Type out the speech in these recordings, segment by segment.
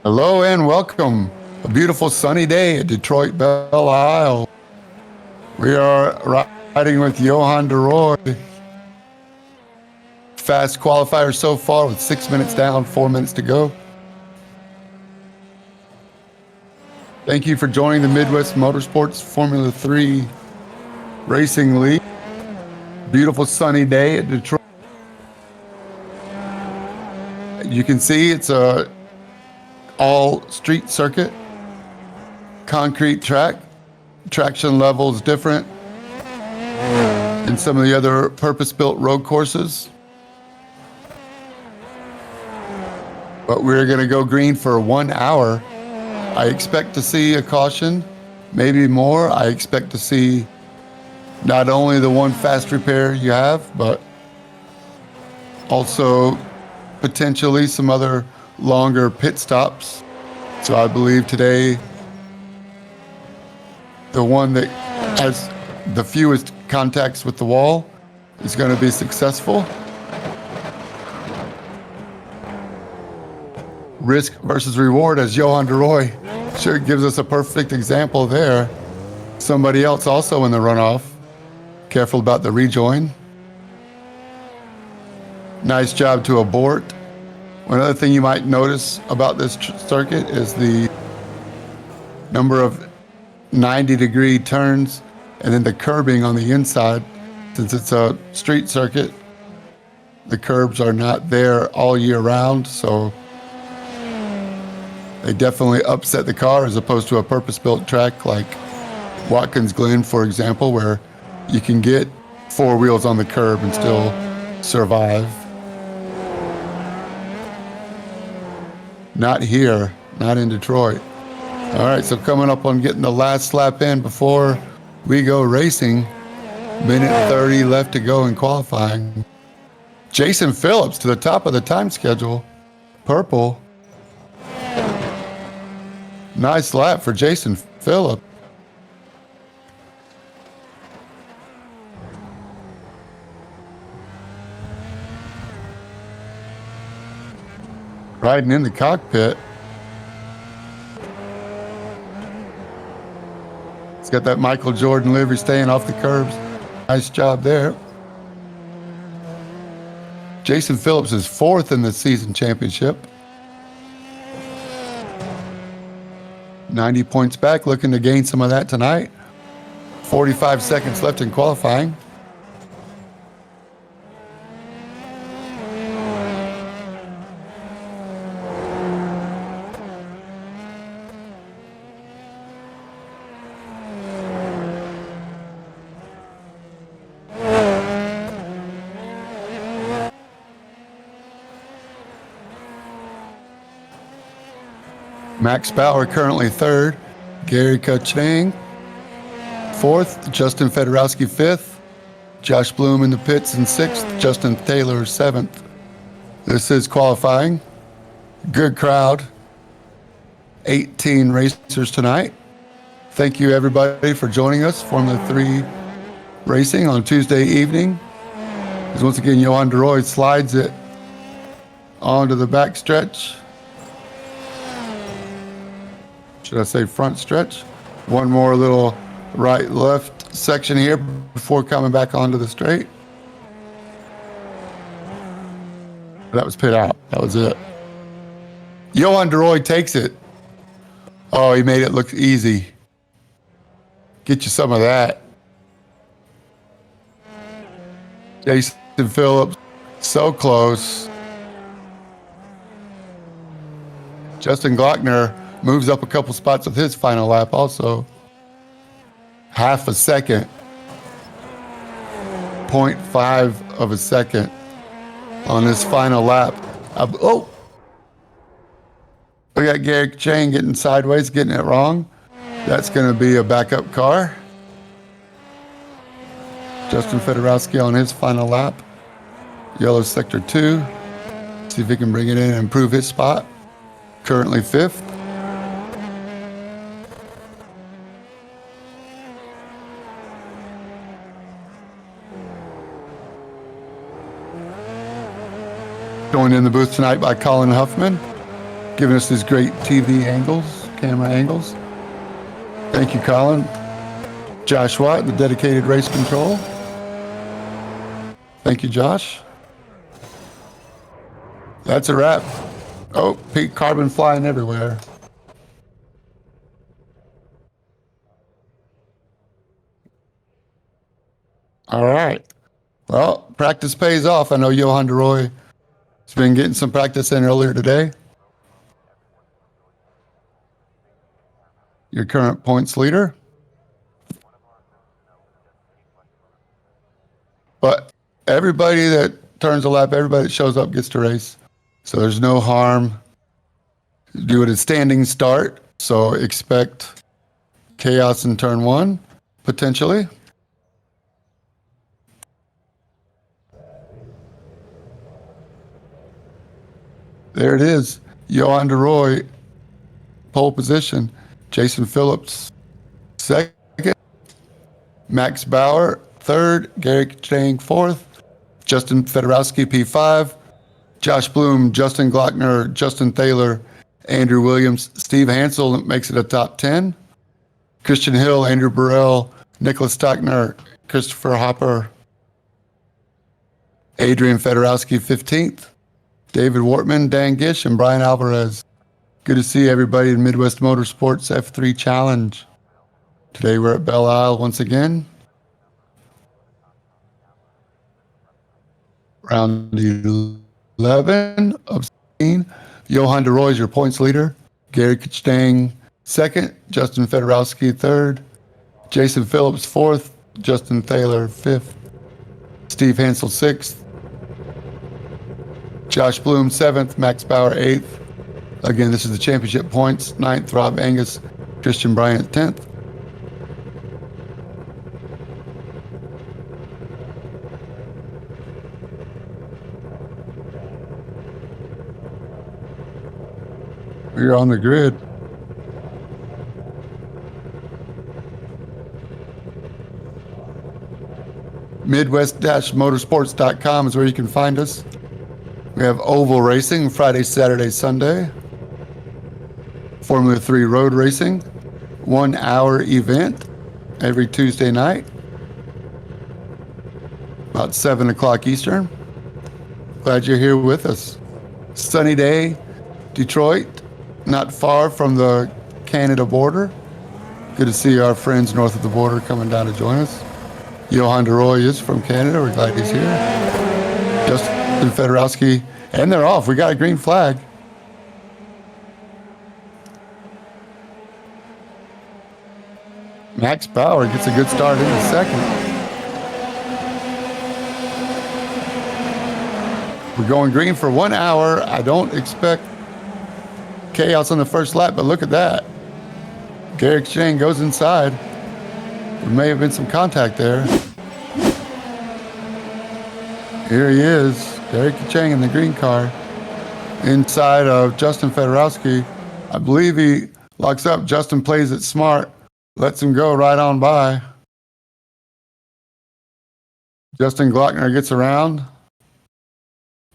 Hello and welcome. A beautiful sunny day at Detroit Belle Isle. We are riding with Johan de Roy. Fast qualifier so far with 6 minutes down, 4 minutes to go. Thank you for joining the Midwest Motorsports Formula 3 Racing League. Beautiful sunny day at Detroit. You can see it's a all street circuit, concrete track. Traction level is different than some of the other purpose-built road courses. But we're going to go green for 1 hour. I expect to see a caution, maybe more. I expect to see not only the one fast repair you have, but also potentially some other longer pit stops. So I believe today, the one that has the fewest contacts with the wall is going to be successful. Risk versus reward, as Johan de Roy sure gives us a perfect example there. Somebody else also in the runoff. Careful about the rejoin. Nice job to abort. One other thing you might notice about this circuit is the number of 90-degree turns and then the curbing on the inside. Since it's a street circuit, the curbs are not there all year round, so they definitely upset the car as opposed to a purpose-built track like Watkins Glen, for example, where you can get four wheels on the curb and still survive. Not here, not in Detroit. All right, so coming up on getting the last lap in before we go racing. Minute 30 left to go in qualifying. Jason Phillips to the top of the time schedule. Purple. Nice lap for Jason Phillips. Riding in the cockpit. It's got that Michael Jordan livery staying off the curbs. Nice job there. Jason Phillips is fourth in the season championship. 90 points back, looking to gain some of that tonight. 45 seconds left in qualifying. Max Bauer currently third, Gary Kachang fourth, Justin Fedorowski fifth, Josh Bloom in the pits in sixth, Justin Taylor seventh. This is qualifying. Good crowd. 18 racers tonight. Thank you everybody for joining us. Formula 3 racing on Tuesday evening. As once again, Johan de Roy slides it onto the back stretch. Should I say front stretch? One more little right-left section here before coming back onto the straight. That was pit out. That was it. Johan de Roy takes it. Oh, he made it look easy. Get you some of that. Jason Phillips, so close. Justin Glockner moves up a couple spots with his final lap also. Half a second. 0.5 of a second on his final lap. Oh! We got Gary Chang getting sideways, getting it wrong. That's going to be a backup car. Justin Fedorowski on his final lap. Yellow sector 2. See if he can bring it in and improve his spot. Currently 5th. Joined in the booth tonight by Colin Huffman, giving us these great TV angles, camera angles. Thank you, Colin. Josh Watt, the dedicated race control. Thank you, Josh. That's a wrap. Oh, Pete Carbon flying everywhere. All right. Well, practice pays off. I know Johan de Roy has been getting some practice in earlier today. Your current points leader. But everybody that turns a lap, everybody that shows up gets to race. So there's no harm. Do it at standing start. So expect chaos in turn one, potentially. There it is. Johan de Roy, pole position. Jason Phillips, second. Max Bauer, third. Garrick Chang, fourth. Justin Fedorowski, P5. Josh Bloom, Justin Glockner, Justin Thaler, Andrew Williams. Steve Hansel makes it a top 10. Christian Hill, Andrew Burrell, Nicholas Stockner, Christopher Hopper, Adrian Fedorowski, 15th. David Wortman, Dan Gish, and Brian Alvarez. Good to see everybody in Midwest Motorsports F3 Challenge. Today we're at Belle Isle once again. Round 11 of 16. Johan de Roy is your points leader. Gary Stang, second. Justin Fedorowski, third. Jason Phillips, fourth. Justin Thaler, fifth. Steve Hansel, sixth. Josh Bloom, 7th, Max Bauer, 8th. Again, this is the championship points. 9th, Rob Angus, Christian Bryant, 10th. We're on the grid. Midwest-motorsports.com is where you can find us. We have oval racing Friday, Saturday, Sunday. Formula 3 road racing, 1 hour event every Tuesday night, about 7 o'clock Eastern. Glad you're here with us. Sunny day, Detroit, not far from the Canada border. Good to see our friends north of the border coming down to join us. Johan de Roy is from Canada. We're glad he's here. Justin Fedorowski, and they're off. We got a green flag. Max Bauer gets a good start in the second. We're going green for 1 hour. I don't expect chaos on the first lap, but look at that. Garrick Chang goes inside. There may have been some contact there. Here he is, Garrick Chang in the green car, inside of Justin Fedorowski. I believe he locks up. Justin plays it smart, lets him go right on by. Justin Glockner gets around.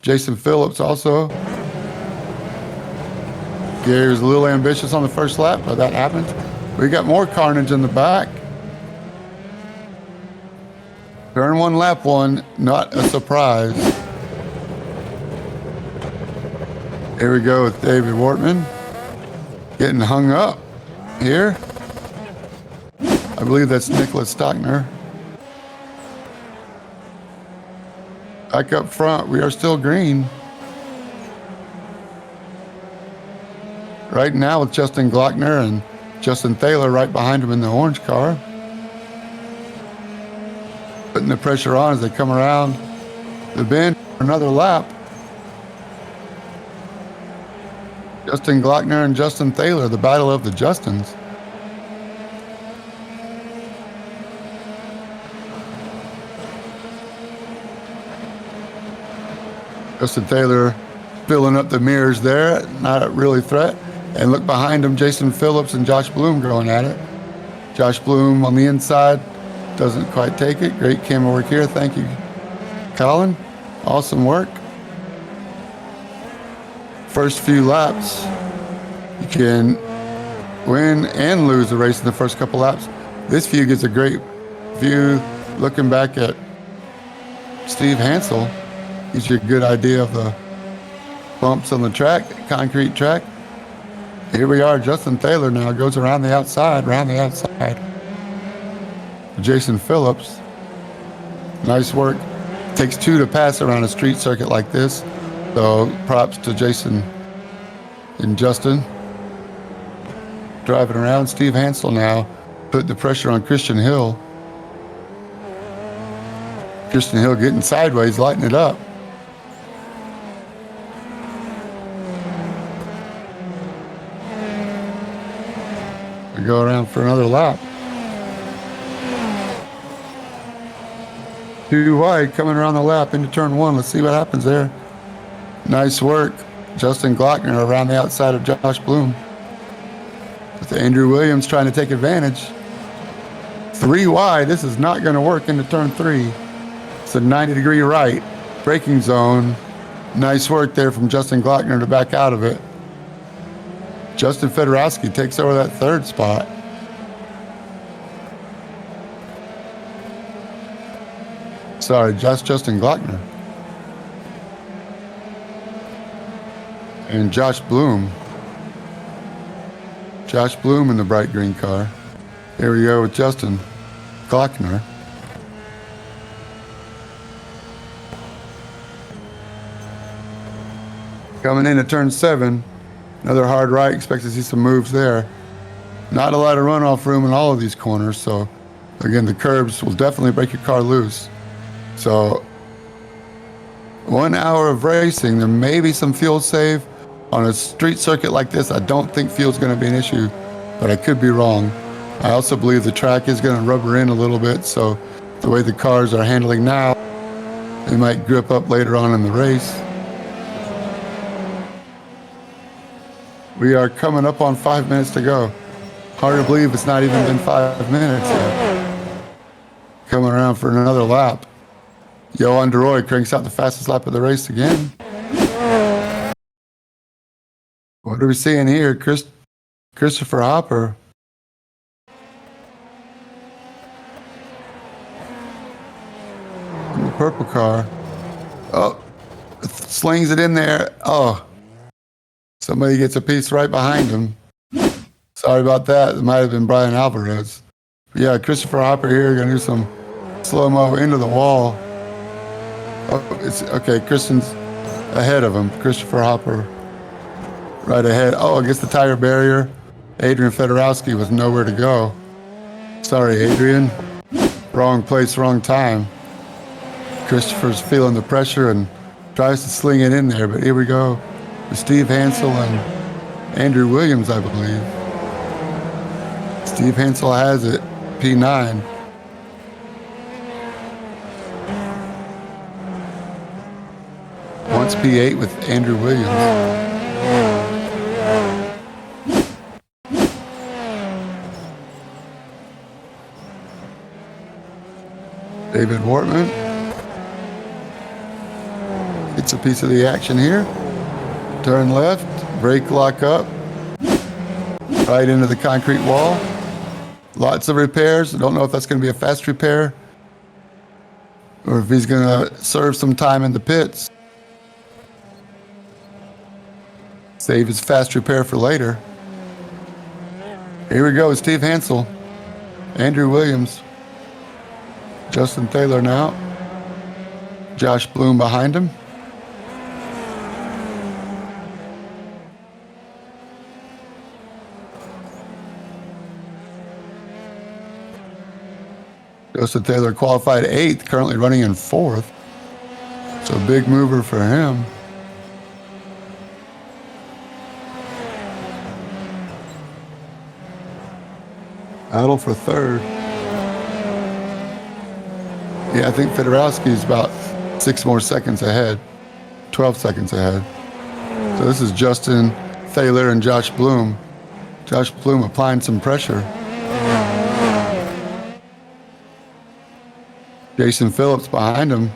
Jason Phillips also. Gary was a little ambitious on the first lap, but that happened. We got more carnage in the back. Turn one, lap one, not a surprise. Here we go with David Wortman getting hung up here. I believe that's Nicholas Stockner. Back up front, we are still green. Right now with Justin Glockner and Justin Thaler right behind him in the orange car. Putting the pressure on as they come around the bend for another lap. Justin Glockner and Justin Thaler, the battle of the Justins. Justin Thaler filling up the mirrors there, not a really threat. And look behind him, Jason Phillips and Josh Bloom going at it. Josh Bloom on the inside, doesn't quite take it. Great camera work here. Thank you, Colin. Awesome work. first few laps, you can win and lose the race in the first couple laps. This view gives a great view looking back at Steve Hansel. Gives you a good idea of the bumps on the track, concrete track. Here we are, Justin Taylor now goes around the outside. Jason Phillips, nice work. Takes 2 to pass around a street circuit like this. So props to Jason and Justin. Driving around, Steve Hansel now put the pressure on Christian Hill. Christian Hill getting sideways, lighting it up. We go around for another lap. 2 wide coming around the lap into turn 1. Let's see what happens there. Nice work. Justin Glockner around the outside of Josh Bloom. With Andrew Williams trying to take advantage. 3 wide. This is not going to work into turn 3. It's a 90-degree right. Braking zone. Nice work there from Justin Glockner to back out of it. Justin Fedorowski takes over that 3rd spot. Sorry, just Justin Glockner. And Josh Bloom. Josh Bloom in the bright green car. Here we go with Justin Glockner. Coming into turn 7. Another hard right. Expect to see some moves there. Not a lot of runoff room in all of these corners. So, again, the curbs will definitely break your car loose. So, 1 hour of racing. There may be some fuel save. On a street circuit like this, I don't think fuel's going to be an issue, but I could be wrong. I also believe the track is going to rubber in a little bit, so the way the cars are handling now, they might grip up later on in the race. We are coming up on 5 minutes to go. Hard to believe it's not even been 5 minutes yet. Coming around for another lap. Johan de Rooij cranks out the fastest lap of the race again. What are we seeing here? Christopher Hopper. In the purple car. Oh, slings it in there. Oh, somebody gets a piece right behind him. Sorry about that. It might have been Brian Alvarez. But yeah, Christopher Hopper here going to do some slow-mo into the wall. Oh, it's okay. Kristen's ahead of him. Christopher Hopper. Right ahead. Oh, I guess the tire barrier. Adrian Fedorowski with nowhere to go. Sorry, Adrian. Wrong place, wrong time. Christopher's feeling the pressure and tries to sling it in there, but here we go with Steve Hansel and Andrew Williams, I believe. Steve Hansel has it, P9. Once P8 with Andrew Williams. David Wortman gets a piece of the action here. Turn left, brake lock up, right into the concrete wall. Lots of repairs. I don't know if that's going to be a fast repair or if he's going to serve some time in the pits. Save his fast repair for later. Here we go, Steve Hansel, Andrew Williams. Justin Taylor now. Josh Bloom behind him. Justin Taylor qualified 8th, currently running in 4th. So a big mover for him. Battle for 3rd. Yeah, I think Fedorowski is about 6 more seconds ahead, 12 seconds ahead. So this is Justin Thaler and Josh Bloom. Josh Bloom applying some pressure. Jason Phillips behind him,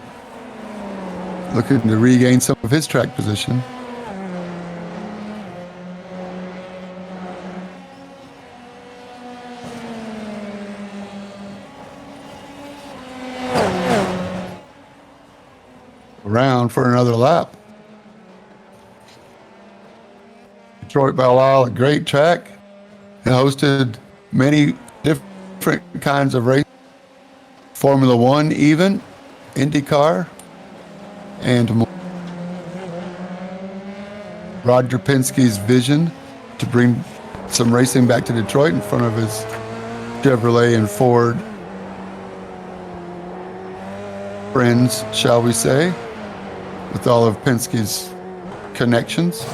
looking to regain some of his track position. Around for another lap. Detroit Belle Isle, a great track. It hosted many different kinds of races. Formula One even, IndyCar, and more. Roger Penske's vision to bring some racing back to Detroit in front of his Chevrolet and Ford friends, shall we say, with all of Penske's connections.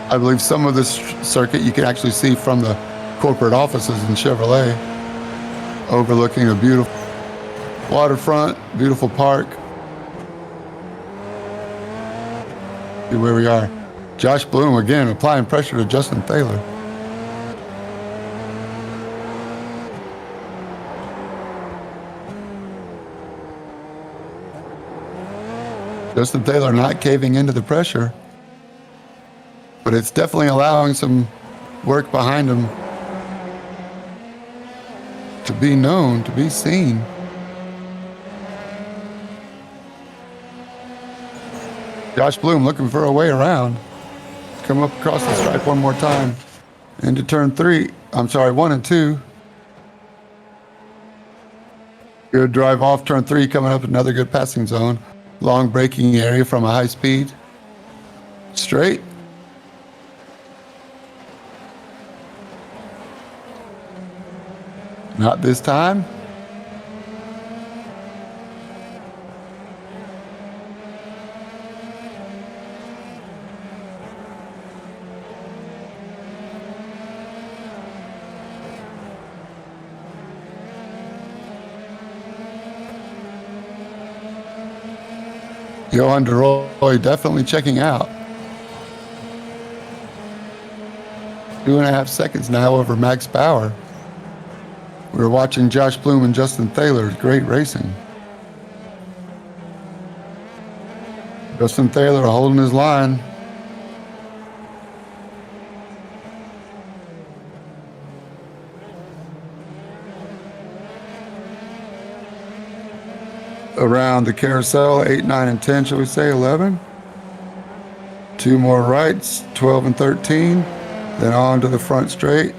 I believe some of this circuit you can actually see from the corporate offices in Chevrolet, overlooking a beautiful waterfront, beautiful park. See where we are. Josh Bloom again applying pressure to Justin Thaler. Justin Thaler not caving into the pressure, but it's definitely allowing some work behind him to be known, to be seen. Josh Bloom looking for a way around. Come up across the stripe one more time. Into turn 1 and 2. Good drive off turn 3, coming up another good passing zone. Long braking area from a high speed. Straight. Not this time. Johan DeRoy definitely checking out. 2.5 seconds now over Max Bauer. We're watching Josh Bloom and Justin Thaler. Great racing. Justin Thaler holding his line. Around the carousel, 8, 9, and 10, shall we say, 11. 2 more rights, 12 and 13. Then on to the front straight.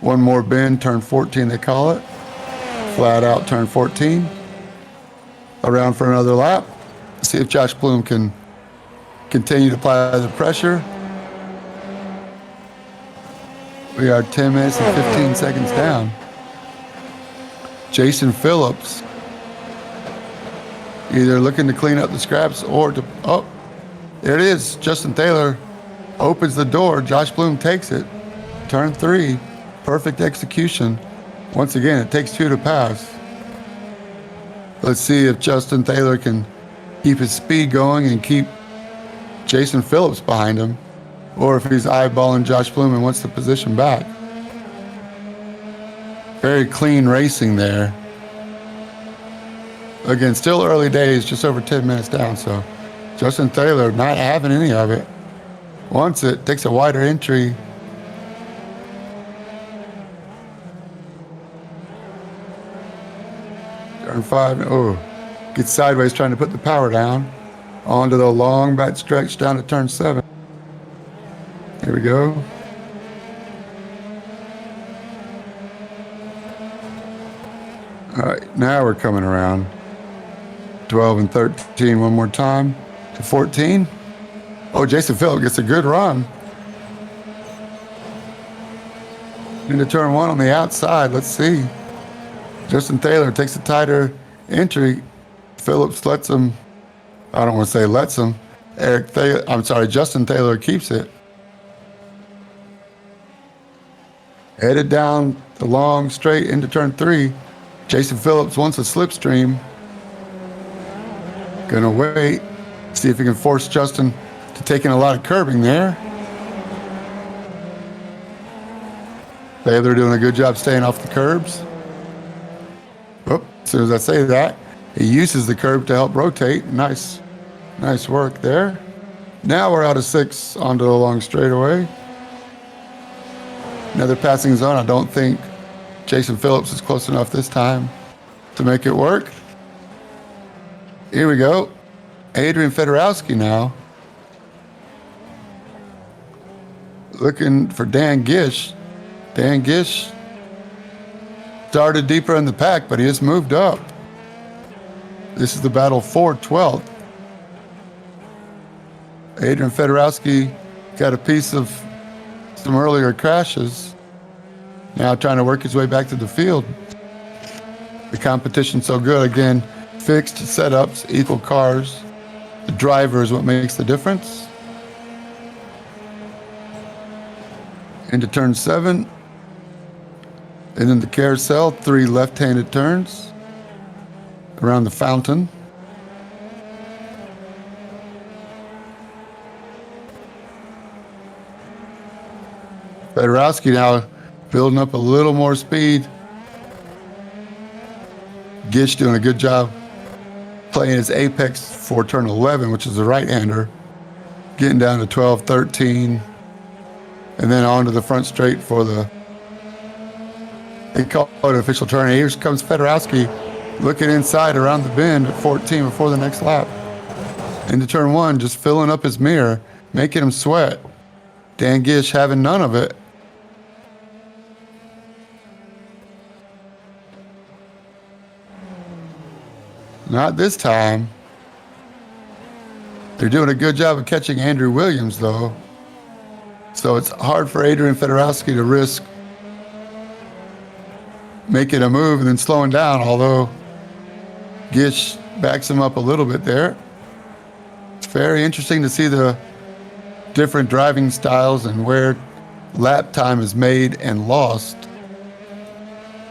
1 more bend, turn 14 they call it. Flat out turn 14. Around for another lap. See if Josh Bloom can continue to apply the pressure. We are 10 minutes and 15 seconds down. Jason Phillips either looking to clean up the scraps or to, oh, there it is. Justin Thaler opens the door. Josh Bloom takes it. Turn 3, perfect execution. Once again, it takes 2 to pass. Let's see if Justin Thaler can keep his speed going and keep Jason Phillips behind him, or if he's eyeballing Josh Bloom and wants the position back. Very clean racing there. Again, still early days, just over 10 minutes down, so Justin Thaler not having any of it. Wants it, takes a wider entry. Turn 5, oh, gets sideways trying to put the power down. Onto the long back stretch down to turn 7. Here we go. All right, now we're coming around. 12 and 13 one more time to 14. Oh, Jason Phillips gets a good run. Into turn 1 on the outside. Let's see. Justin Thaler takes a tighter entry. Phillips lets him. I don't want to say lets him. Justin Thaler keeps it. Headed down the long straight into turn 3. Jason Phillips wants a slipstream. Gonna wait, see if he can force Justin to take in a lot of curbing there. Thaler doing a good job staying off the curbs. Oh, as soon as I say that, he uses the curb to help rotate. Nice work there. Now we're out of 6 onto the long straightaway. Another passing zone. I don't think Jason Phillips is close enough this time. to make it work. Here we go. Adrian Fedorowski now. Looking for Dan Gish. Dan Gish started deeper in the pack, but he has moved up. This is the battle for 12th. Adrian Fedorowski got a piece of some earlier crashes. Now trying to work his way back to the field. The competition's so good. Again, fixed setups, equal cars. The driver is what makes the difference. Into turn 7. And then the carousel, 3 left-handed turns around the fountain. Fedorowski now building up a little more speed. Gish doing a good job playing his apex for turn 11, which is the right-hander. Getting down to 12, 13, and then on to the front straight for the, they call it an official turn. Here comes Fedorowski looking inside around the bend at 14 before the next lap. Into turn 1, just filling up his mirror, making him sweat. Dan Gish having none of it. Not this time. They're doing a good job of catching Andrew Williams, though. So it's hard for Adrian Fedorowski to risk making a move and then slowing down, although Gish backs him up a little bit there. It's very interesting to see the different driving styles and where lap time is made and lost.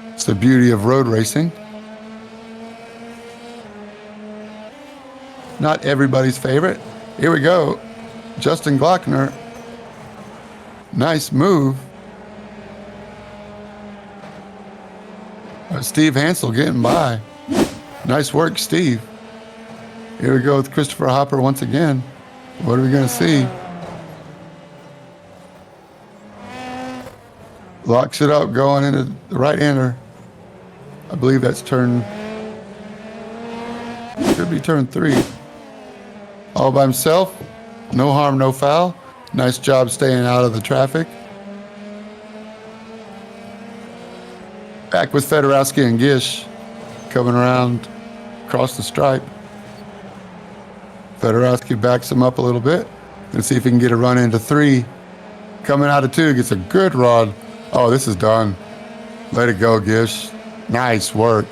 It's the beauty of road racing. Not everybody's favorite. Here we go. Justin Glockner. Nice move. Steve Hansel getting by. Nice work, Steve. Here we go with Christopher Hopper once again. What are we going to see? Locks it up going into the right-hander. I believe that's turn, should be turn 3. All by himself, no harm, no foul. Nice job staying out of the traffic. Back with Fedorowski and Gish coming around across the stripe. Fedorowski backs him up a little bit. Let's see if he can get a run into 3. Coming out of 2, gets a good rod. Oh, this is done. Let it go, Gish. Nice work.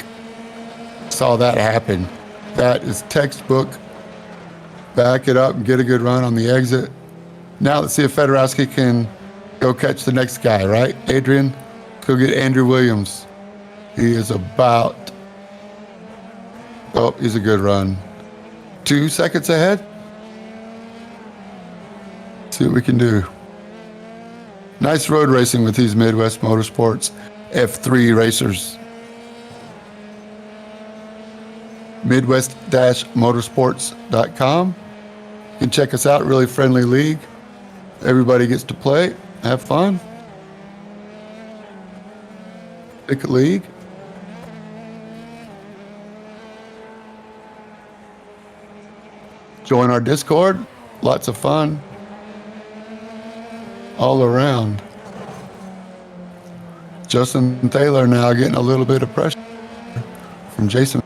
Saw that happen. That is textbook. Back it up and get a good run on the exit. Now let's see if Fedorowski can go catch the next guy, right? Adrian, go get Andrew Williams. He is about, oh, he's a good run. 2 seconds ahead. See what we can do. Nice road racing with these Midwest Motorsports F3 racers. Midwest-motorsports.com. You can check us out, really friendly league. Everybody gets to play, have fun. Pick a league. Join our Discord, lots of fun. All around. Justin Taylor now getting a little bit of pressure from Jason.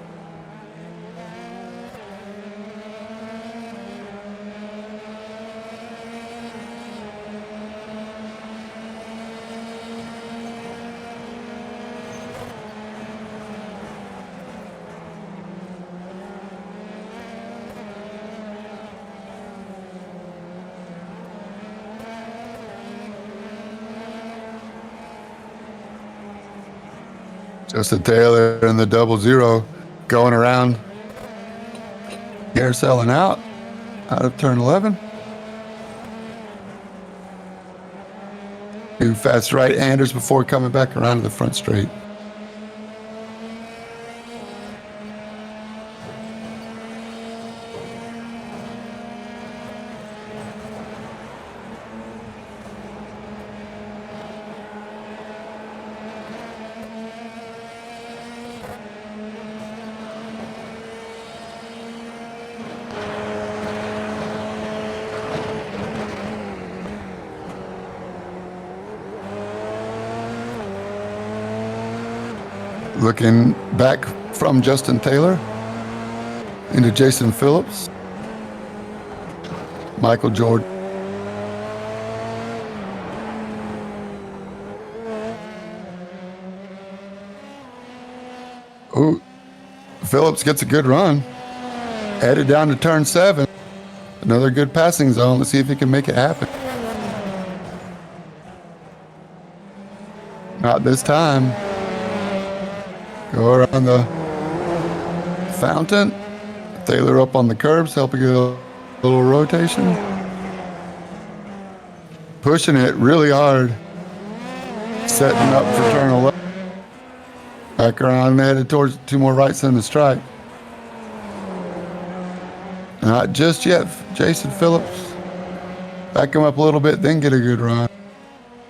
Justin Taylor in the 00 going around. Carouseling out of turn 11. 2 fast right-handers before coming back around to the front straight. Looking back from Justin Taylor into Jason Phillips, Michael Jordan. Ooh, Phillips gets a good run. Headed down to turn 7. Another good passing zone. Let's see if he can make it happen. Not this time. Go around the fountain. Taylor up on the curbs, helping get a little rotation. Pushing it really hard. Setting up for turn 11. Back around and headed towards 2 more rights in the stripe. Not just yet, Jason Phillips. Back him up a little bit, then get a good run.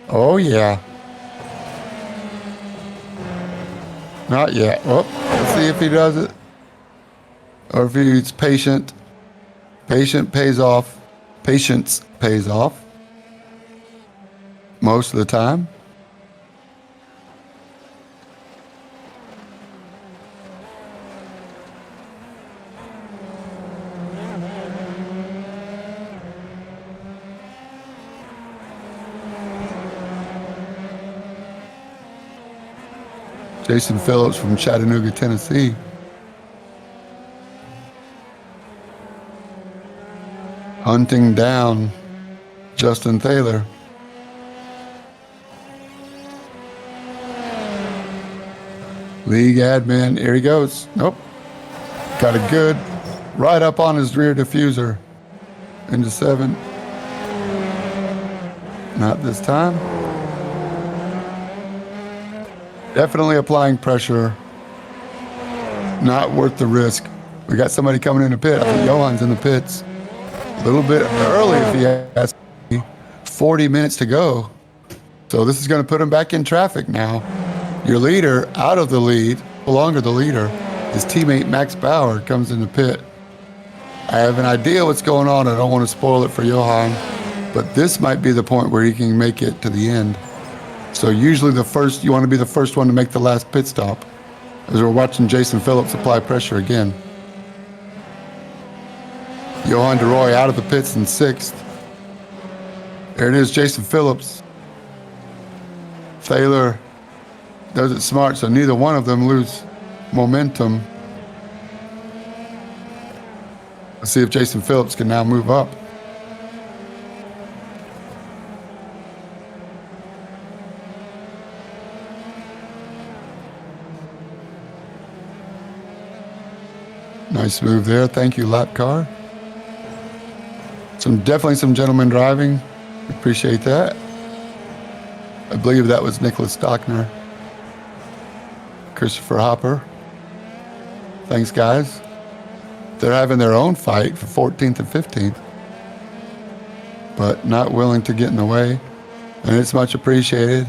Oh, yeah. Not yet. Oh, let's see if he does it. Or if he's patient. Patient pays off. Patience pays off. Most of the time. Jason Phillips from Chattanooga, Tennessee. Hunting down Justin Taylor. League admin, here he goes. Nope. Got a good right up on his rear diffuser. Into 7. Not this time. Definitely applying pressure. Not worth the risk. We got somebody coming in the pit. I think Johan's in the pits. A little bit early if he has 40 minutes to go. So this is going to put him back in traffic now. Your leader out of the lead, no longer the leader. His teammate Max Bauer comes in the pit. I have an idea what's going on. I don't want to spoil it for Johan, but this might be the point where he can make it to the end. So usually you want to be the first one to make the last pit stop. As we're watching Jason Phillips apply pressure again. Johan DeRoy out of the pits in 6th. There it is, Jason Phillips. Taylor does it smart, so neither one of them lose momentum. Let's see if Jason Phillips can now move up. Nice move there. Thank you, lap car. Definitely some gentleman driving. Appreciate that. I believe that was Nicholas Stockner. Christopher Hopper. Thanks, guys. They're having their own fight for 14th and 15th, but not willing to get in the way, and it's much appreciated.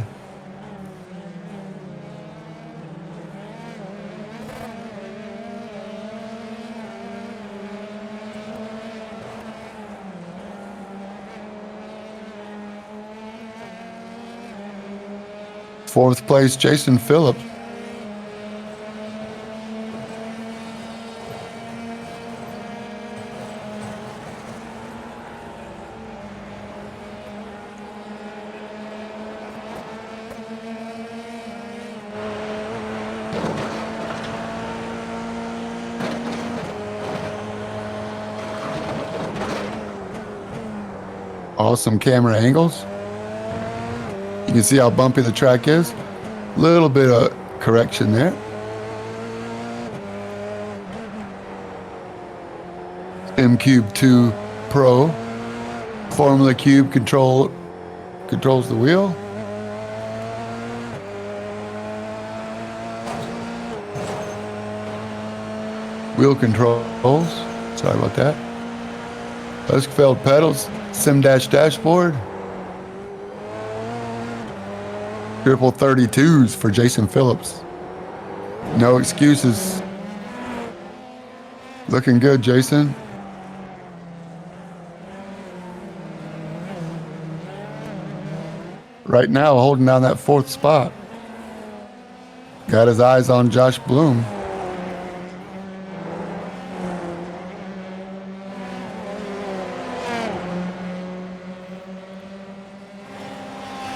Fourth place, Jason Phillips. Awesome camera angles. You can see how bumpy the track is. Little bit of correction there. M-Cube 2 Pro. Formula Cube controls the wheel. Wheel controls. Sorry about that. Huskfeld pedals. Sim-Dash dashboard. Triple 32s for Jason Phillips. No excuses. Looking good, Jason. Right now, holding down that 4th spot. Got his eyes on Josh Bloom.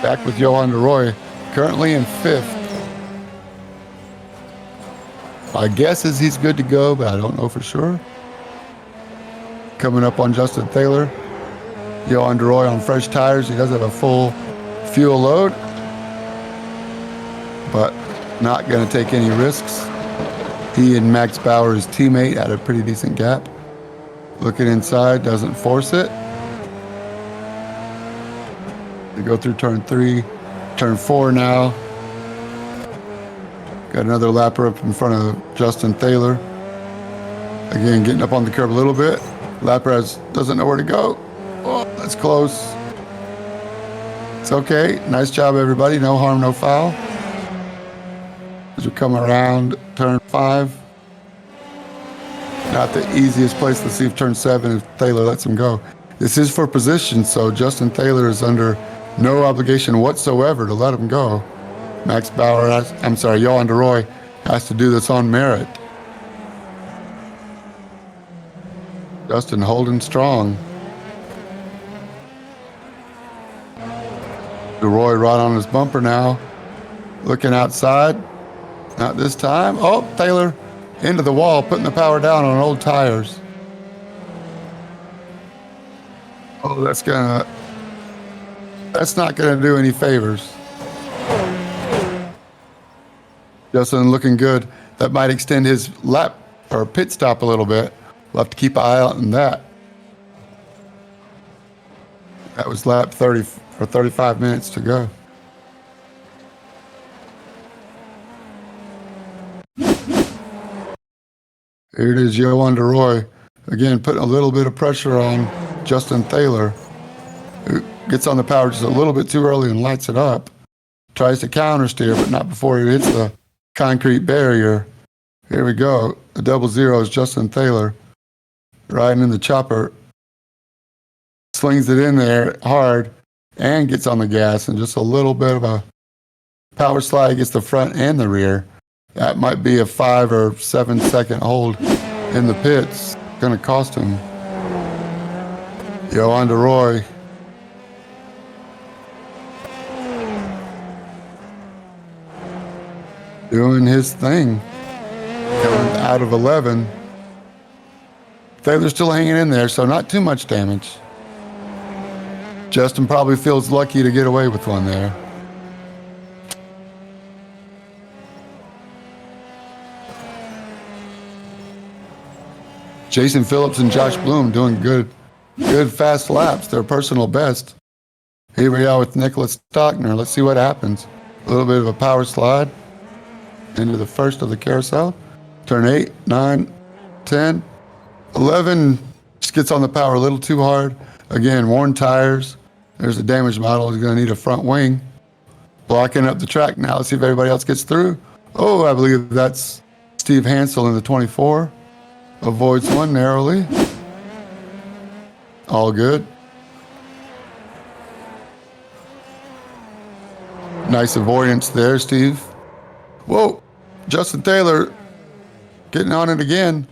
Back with Johan de Roy, currently in 5th. My guess is he's good to go, but I don't know for sure. Coming up on Justin Taylor. Johan de Roy on fresh tires. He does have a full fuel load, but not going to take any risks. He and Max Bauer, his teammate, had a pretty decent gap. Looking inside, doesn't force it. They go through turn 3, turn 4 now. Got another lapper up in front of Justin Taylor. Again, getting up on the curb a little bit. Lapper doesn't know where to go. Oh, that's close. It's okay. Nice job, everybody. No harm, no foul. As we come around turn 5. Not the easiest place. Let's see if turn 7, if Taylor lets him go. This is for position, so Justin Taylor is under no obligation whatsoever to let him go. Max Bauer, Johan de Roy has to do this on merit. Justin holding strong. De Roy right on his bumper now. Looking outside. Not this time. Oh, Taylor into the wall, putting the power down on old tires. Oh, that's not gonna do any favors. Justin looking good. That might extend his lap or pit stop a little bit. We'll have to keep an eye out on that. That was lap 30 for 35 minutes to go. Here it is, Johan de Roy. Again, putting a little bit of pressure on Justin Taylor, who gets on the power just a little bit too early and lights it up. Tries to counter steer, but not before it hits the concrete barrier. Here we go. The 00 is Justin Taylor riding in the chopper. Slings it in there hard and gets on the gas, and just a little bit of a power slide gets the front and the rear. That might be a 5 or 7 second hold in the pits. Going to cost him. Johan de Roy. Doing his thing. Coming out of 11. Taylor's still hanging in there, so not too much damage. Justin probably feels lucky to get away with one there. Jason Phillips and Josh Bloom doing good fast laps, their personal best. Here we are with Nicholas Stockner. Let's see what happens. A little bit of a power slide into the first of the carousel. Turn 8, 9, 10, 11. Just gets on the power a little too hard. Again, worn tires. There's a damaged model. He's going to need a front wing. Blocking up the track now. Let's see if everybody else gets through. Oh, I believe that's Steve Hansel in the 24. Avoids one narrowly. All good. Nice avoidance there, Steve. Whoa, Justin Taylor getting on it again.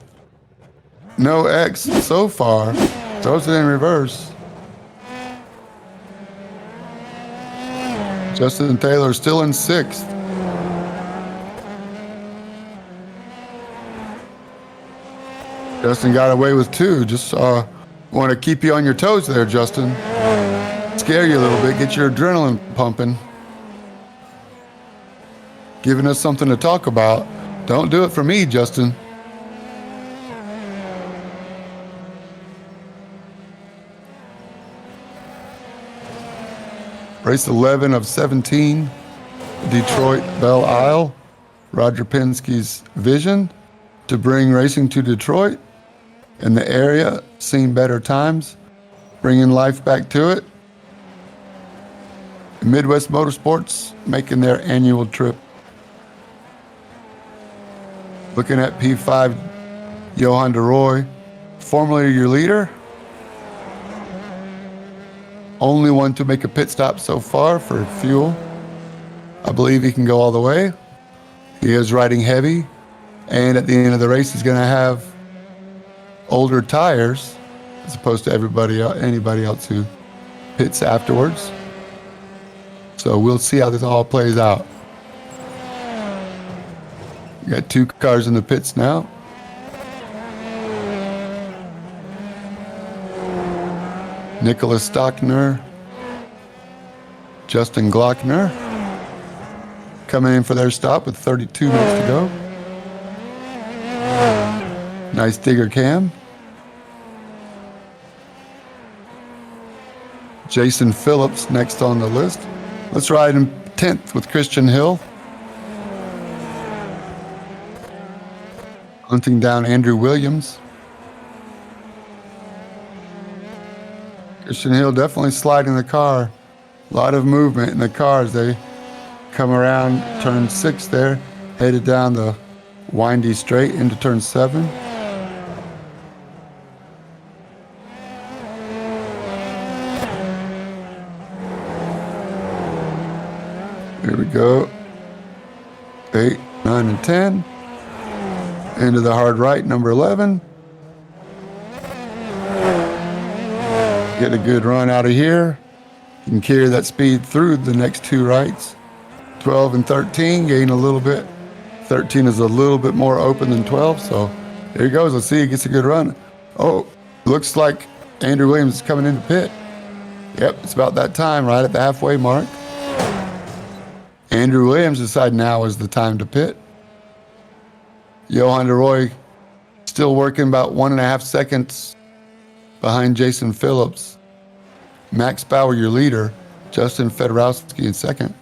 No X so far. Throws it in reverse. Justin Taylor still in 6th. Justin got away with 2. Just want to keep you on your toes there, Justin. Scare you a little bit, get your adrenaline pumping. Giving us something to talk about. Don't do it for me, Justin. Race 11 of 17, Detroit Belle Isle. Roger Penske's vision to bring racing to Detroit and the area, seen better times, bringing life back to it. Midwest Motorsports making their annual trip. Looking at P5, Johan de Roy, formerly your leader. Only one to make a pit stop so far for fuel. I believe he can go all the way. He is riding heavy, and at the end of the race, he's going to have older tires as opposed to anybody else who pits afterwards. So we'll see how this all plays out. We got 2 cars in the pits now. Nicholas Stockner, Justin Glockner coming in for their stop with 32 minutes to go. Nice digger cam. Jason Phillips next on the list. Let's ride in 10th with Christian Hill. Hunting down Andrew Williams. Christian Hill definitely sliding the car. A lot of movement in the car as they come around turn 6 there, headed down the windy straight into turn 7. Here we go. 8, 9, and 10. Into the hard right, number 11. Get a good run out of here. You can carry that speed through the next 2 rights. 12 and 13 gain a little bit. 13 is a little bit more open than 12, so there he goes. Let's see, he gets a good run. Oh, looks like Andrew Williams is coming into pit. Yep, it's about that time, right at the halfway mark. Andrew Williams decided now is the time to pit. Johan de Roy still working about 1.5 seconds behind Jason Phillips. Max Bauer, your leader. Justin Fedorowski in second.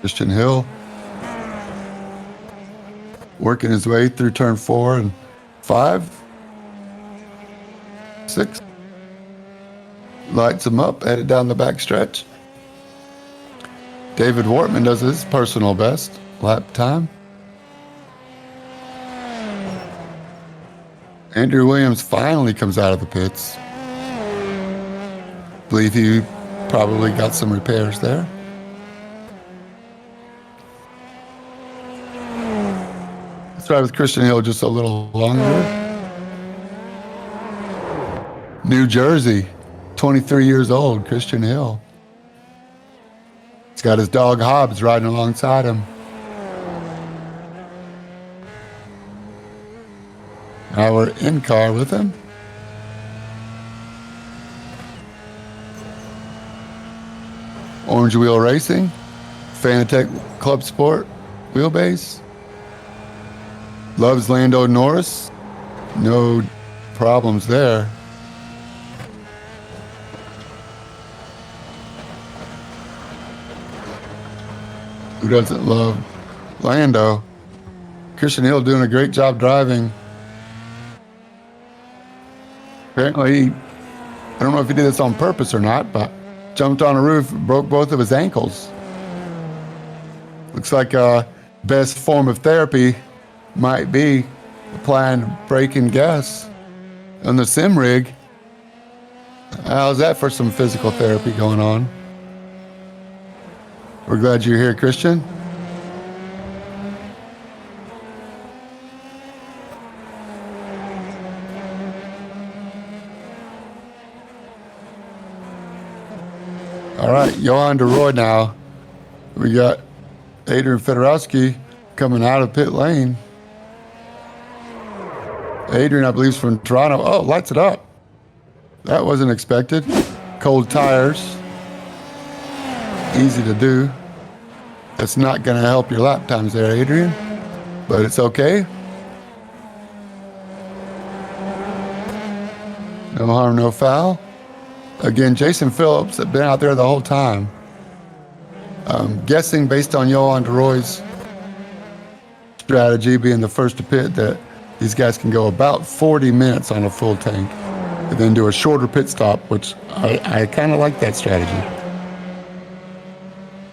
Christian Hill working his way through turn 4 and 5. 6. Lights him up, headed down the back stretch. David Wortman does his personal best lap time. Andrew Williams finally comes out of the pits. Believe he probably got some repairs there. Let's ride with Christian Hill just a little longer. New Jersey, 23 years old, Christian Hill. He's got his dog Hobbs riding alongside him. Now we're in car with him. Orange Wheel Racing, Fanatec Club Sport, wheelbase. Loves Lando Norris. No problems there. Who doesn't love Lando? Christian Hill doing a great job driving. Apparently, I don't know if he did this on purpose or not, but jumped on a roof, broke both of his ankles. Looks like best form of therapy might be applying brake and gas on the sim rig. How's that for some physical therapy going on? We're glad you're here, Christian. All right, Johan de Roy now. We got Adrian Fedorowski coming out of pit lane. Adrian, I believe, is from Toronto. Oh, lights it up. That wasn't expected. Cold tires. Easy to do. That's not going to help your lap times there, Adrian, but it's okay. No harm, no foul. Again, Jason Phillips had been out there the whole time. I'm guessing based on Johan de Roy's strategy, being the first to pit, that these guys can go about 40 minutes on a full tank and then do a shorter pit stop, which I kind of like that strategy.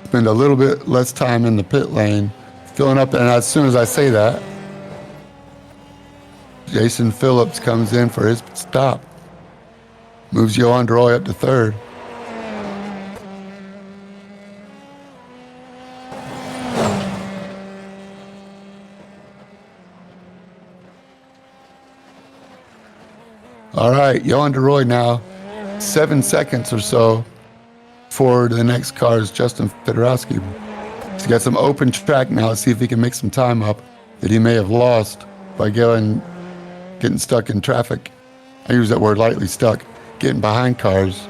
Spend a little bit less time in the pit lane, filling up, and as soon as I say that, Jason Phillips comes in for his stop. Moves Johan DeRoy up to third. All right, Johan DeRoy now 7 seconds or so forward to the next car is Justin Fedorowski. He's got some open track now. Let's see if he can make some time up that he may have lost by getting stuck in traffic. I use that word lightly, stuck, getting behind cars,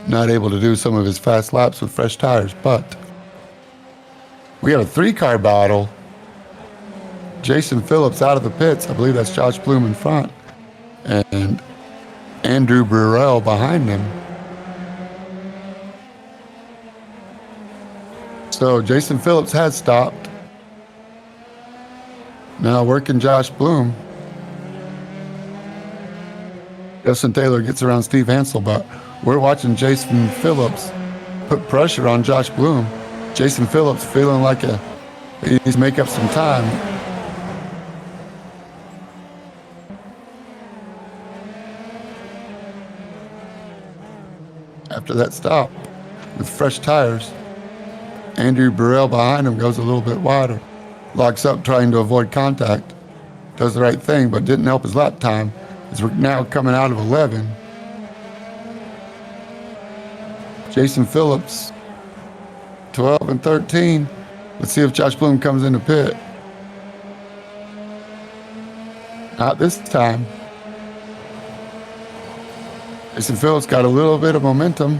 not able to do some of his fast laps with fresh tires. But we have a 3-car battle. Jason Phillips out of the pits. I believe that's Josh Bloom in front. And Andrew Burrell behind him. So Jason Phillips has stopped. Now working Josh Bloom. Justin Taylor gets around Steve Hansel, but we're watching Jason Phillips put pressure on Josh Bloom. Jason Phillips feeling like he needs to make up some time. After that stop with fresh tires, Andrew Burrell behind him goes a little bit wider, locks up trying to avoid contact, does the right thing, but didn't help his lap time as we're now coming out of 11. Jason Phillips, 12 and 13. Let's see if Josh Bloom comes in the pit. Not this time. Jason Phillips got a little bit of momentum.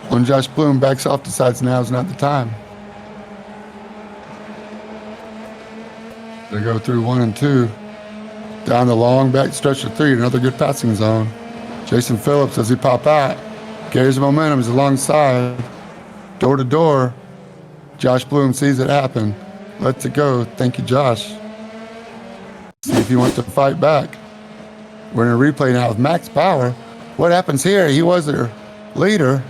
When Josh Bloom backs off, decides now's not the time. They go through 1 and 2. Down the long back stretch of 3, another good passing zone. Jason Phillips, as he pop out, carries the momentum, he's alongside. Door to door. Josh Bloom sees it happen. Lets it go. Thank you, Josh. See if he wants to fight back. We're in a replay now with Max Power. What happens here? He was their leader.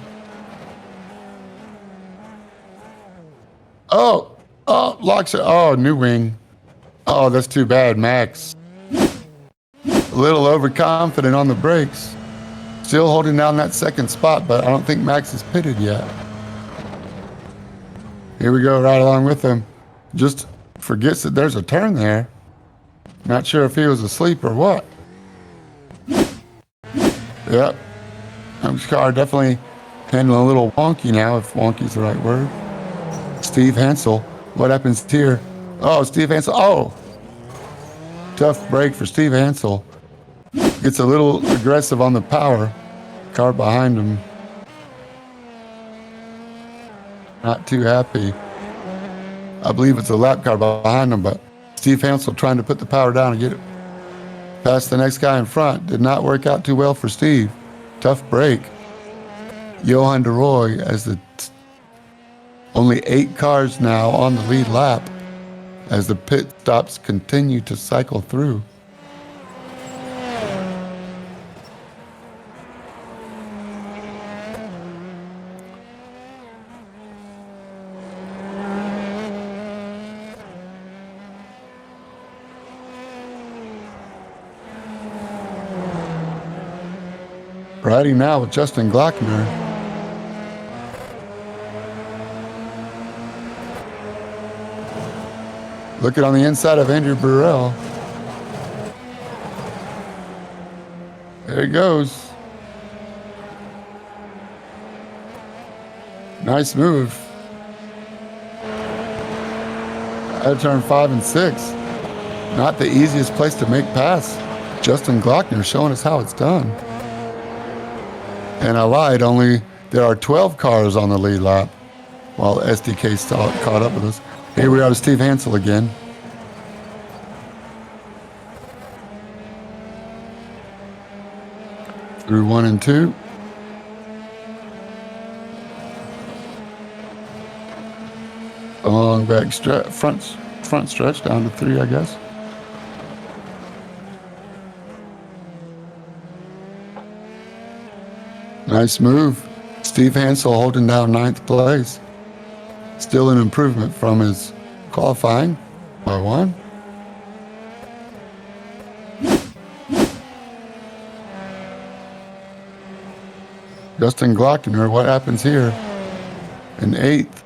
Oh, locks it. Oh, new wing. Oh, that's too bad, Max. A little overconfident on the brakes. Still holding down that second spot, but I don't think Max is pitted yet. Here we go, right along with him. Just forgets that there's a turn there. Not sure if he was asleep or what. Yep. Max car definitely handling a little wonky now, if wonky's the right word. Steve Hansel. What happens here? Oh, Steve Hansel. Oh! Tough break for Steve Hansel. Gets a little aggressive on the power. Car behind him. Not too happy. I believe it's a lap car behind him, but Steve Hansel trying to put the power down and get it past the next guy in front. Did not work out too well for Steve. Tough break. Johan DeRoy as the only 8 cars now on the lead lap as the pit stops continue to cycle through. Riding now with Justin Glockner. Looking on the inside of Andrew Burrell. There he goes. Nice move. Out of turn 5 and 6. Not the easiest place to make pass. Justin Glockner showing us how it's done. And I lied, there are 12 cars on the lead lap while SDK caught up with us. Here we are to Steve Hansel again. Through 1 and 2. A long back front stretch down to 3, I guess. Nice move. Steve Hansel holding down 9th place. Still an improvement from his qualifying by 1. Justin Glockner, what happens here? In 8th.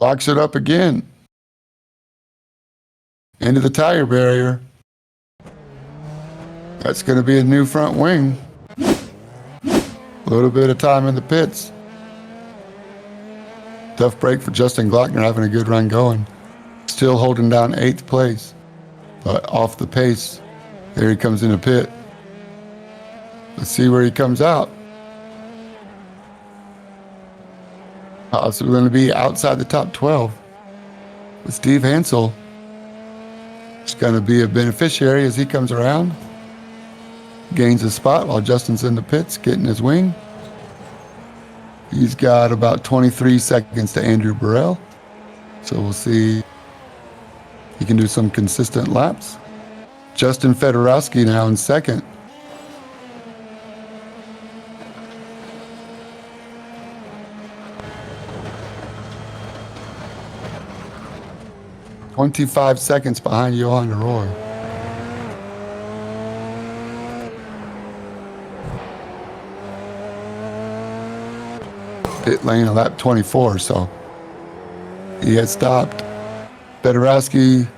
Locks it up again. Into the tire barrier. That's going to be a new front wing. A little bit of time in the pits. Tough break for Justin Glockner, having a good run going. Still holding down 8th place, but off the pace. There he comes in the pit. Let's see where he comes out. Possibly going to be outside the top 12. With Steve Hansel, it's going to be a beneficiary as he comes around. Gains a spot while Justin's in the pits getting his wing. He's got about 23 seconds to Andrew Burrell. So we'll see if he can do some consistent laps. Justin Fedorowski now in 2nd. "25 seconds behind Johan Rohr." Pit lane a lap 24, so he had stopped. Fedorowski,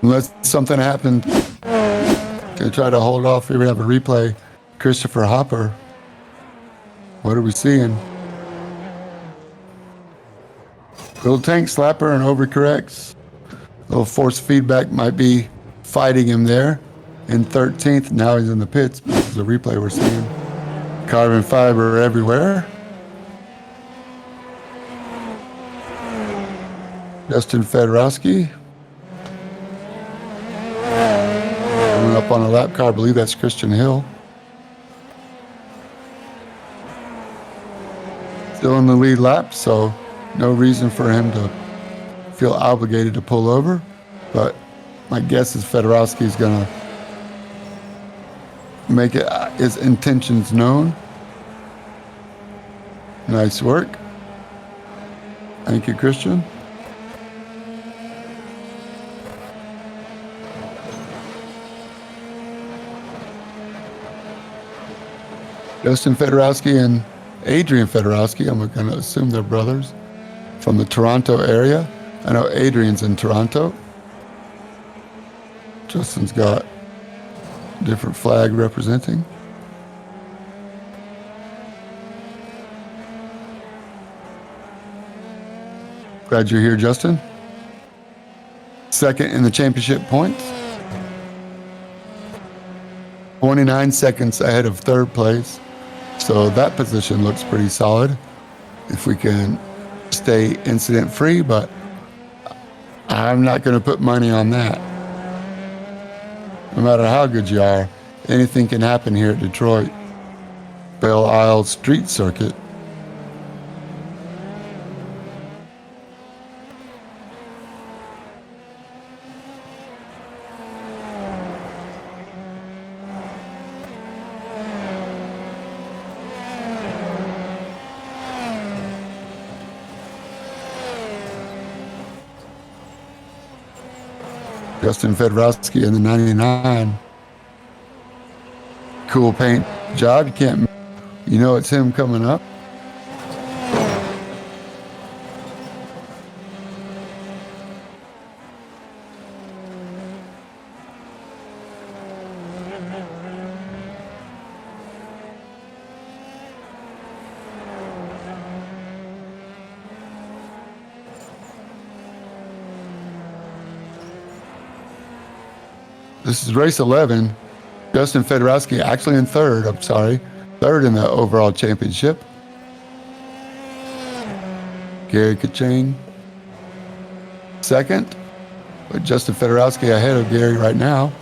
unless something happened, gonna try to hold off. Here we have a replay. Christopher Hopper. What are we seeing? Little tank slapper and overcorrects. Little force feedback might be fighting him there. In 13th, now he's in the pits. This is a replay we're seeing. Carbon fiber everywhere. Justin Fedorowski. Coming up on a lap car, I believe that's Christian Hill. Still in the lead lap, so no reason for him to feel obligated to pull over. But my guess is Fedorowski is going to make his intentions known. Nice work. Thank you, Christian. Justin Fedorowski and Adrian Fedorowski, I'm going to assume they're brothers, from the Toronto area. I know Adrian's in Toronto. Justin's got a different flag representing. Glad you're here, Justin. 2nd in the championship points. 29 seconds ahead of 3rd place. So that position looks pretty solid if we can stay incident free, but I'm not going to put money on that. No matter how good you are, anything can happen here at Detroit. Belle Isle Street Circuit. Justin Fedorowski in the 99. Cool paint job. You know it's him coming up. This is race 11. Justin Fedorowski actually in 3rd, I'm sorry. 3rd in the overall championship. Gary Kachane 2nd. But Justin Fedorowski ahead of Gary right now.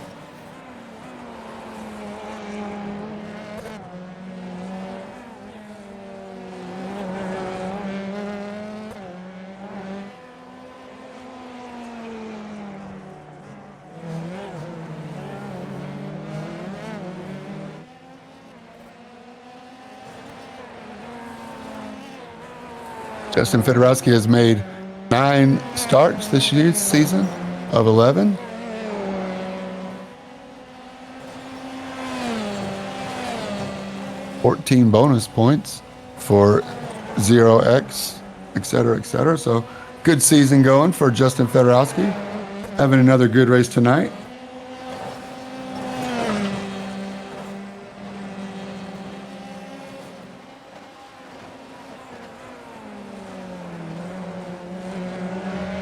Justin Fedorowski has made 9 starts this season of 11. 14 bonus points for 0x, etc., etc. So good season going for Justin Fedorowski. Having another good race tonight.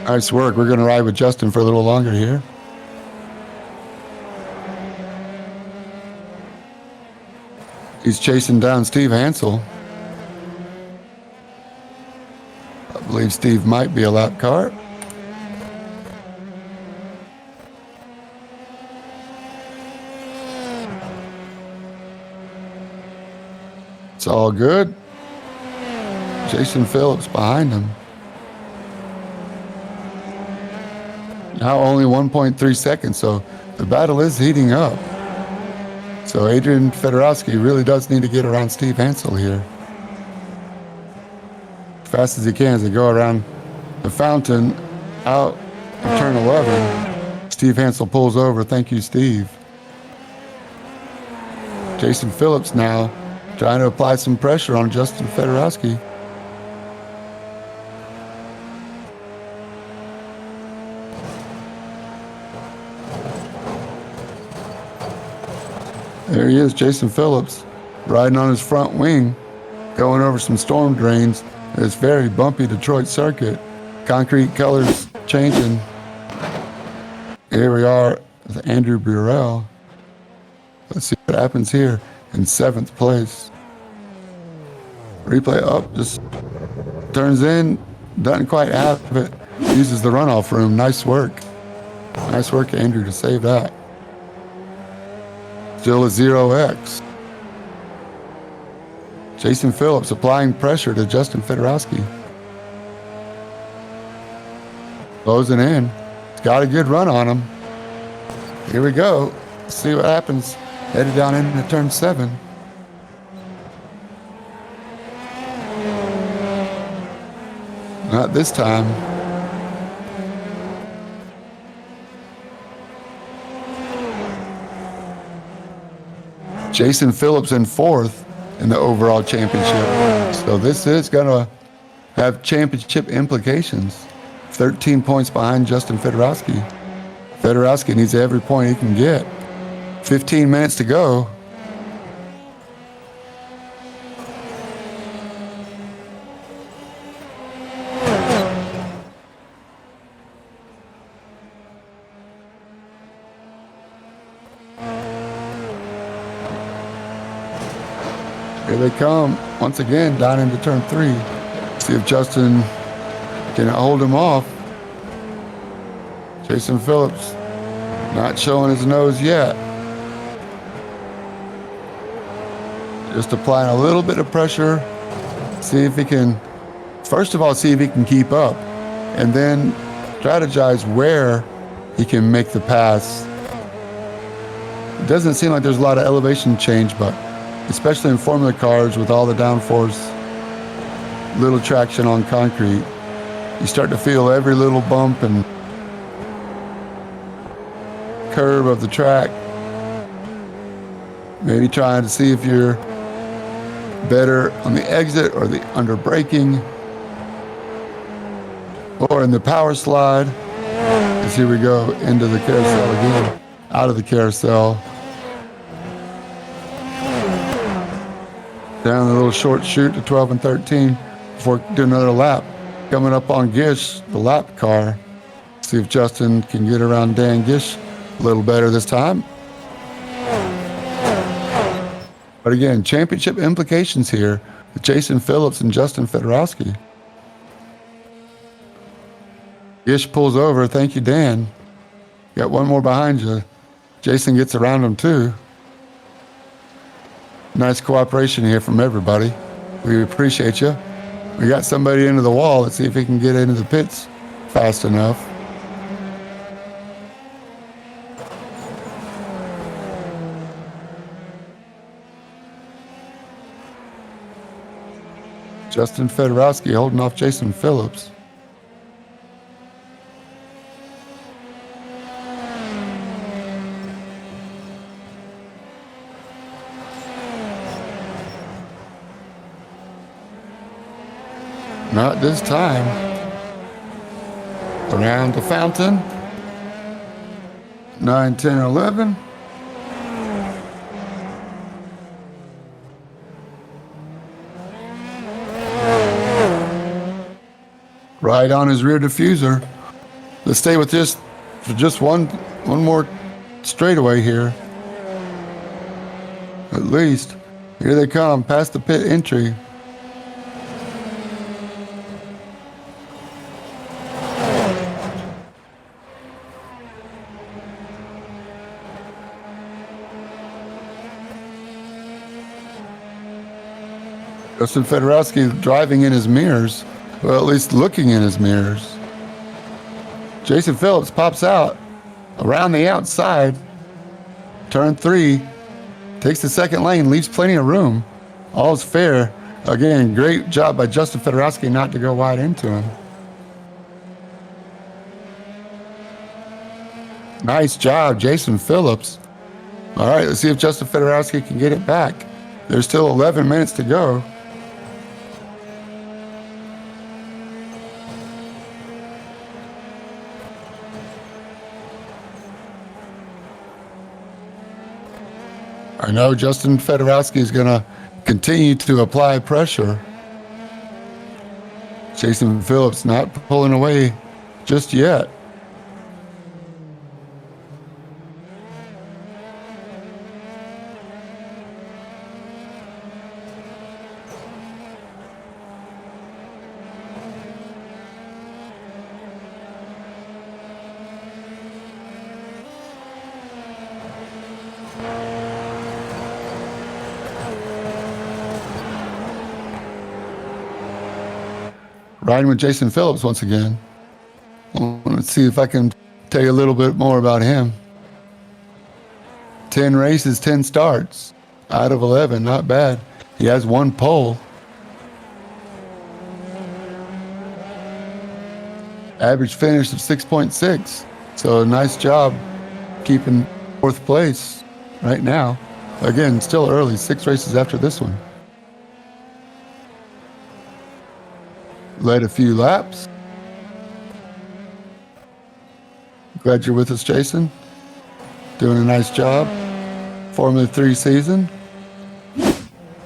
Nice work. We're going to ride with Justin for a little longer here. He's chasing down Steve Hansel. I believe Steve might be a lap car. It's all good. Jason Phillips behind him. Now only 1.3 seconds, so the battle is heating up. So Adrian Fedorowski really does need to get around Steve Hansel here. As fast as he can as they go around the fountain out of turn 11. Steve Hansel pulls over. Thank you, Steve. Jason Phillips now trying to apply some pressure on Justin Fedorowski. There he is, Jason Phillips, riding on his front wing, going over some storm drains. This very bumpy Detroit circuit. Concrete colors changing. Here we are with Andrew Burrell. Let's see what happens here in 7th place. Replay up, just turns in, doesn't quite have it. Uses the runoff room. Nice work. Nice work, Andrew, to save that. Still a 0x. Jason Phillips applying pressure to Justin Fedorowski. Closing in. He's got a good run on him. Here we go. Let's see what happens. Headed down into turn 7. Not this time. Jason Phillips in 4th in the overall championship. So this is going to have championship implications. 13 points behind Justin Fedorowski. Fedorowski needs every point he can get. 15 minutes to go. Here they come once again down into turn 3. See if Justin can hold him off. Jason Phillips not showing his nose yet. Just applying a little bit of pressure. See if he can, first of all, see if he can keep up, and then strategize where he can make the pass. It doesn't seem like there's a lot of elevation change, but especially in Formula cars with all the downforce, little traction on concrete, you start to feel every little bump and curve of the track. Maybe trying to see if you're better on the exit or the under braking or in the power slide. As here we go into the carousel again, out of the carousel. Down the little short chute to 12 and 13 before doing another lap. Coming up on Gish, the lap car. See if Justin can get around Dan Gish a little better this time. But again, championship implications here with Jason Phillips and Justin Fedorowski. Gish pulls over. Thank you, Dan. Got one more behind you. Jason gets around him too. Nice cooperation here from everybody. We appreciate you. We got somebody into the wall. Let's see if he can get into the pits fast enough. Justin Fedorowski holding off Jason Phillips. Not this time. Around the fountain. 9, 10, 11. Right on his rear diffuser. Let's stay with this for just one more straightaway here. At least. Here they come, past the pit entry. Justin Fedorowski driving in his mirrors, well, at least looking in his mirrors. Jason Phillips pops out around the outside. Turn 3, takes the second lane, leaves plenty of room. All's fair. Again, great job by Justin Fedorowski not to go wide into him. Nice job, Jason Phillips. All right, let's see if Justin Fedorowski can get it back. There's still 11 minutes to go. I know Justin Fedorowski is going to continue to apply pressure. Jason Phillips not pulling away just yet. Riding with Jason Phillips once again. Let's see if I can tell you a little bit more about him. 10 races, 10 starts out of 11, not bad. He has 1 pole. Average finish of 6.6. So a nice job keeping 4th place right now. Again, still early, 6 races after this one. Led a few laps. Glad you're with us, Jason. Doing a nice job. Formula 3 season.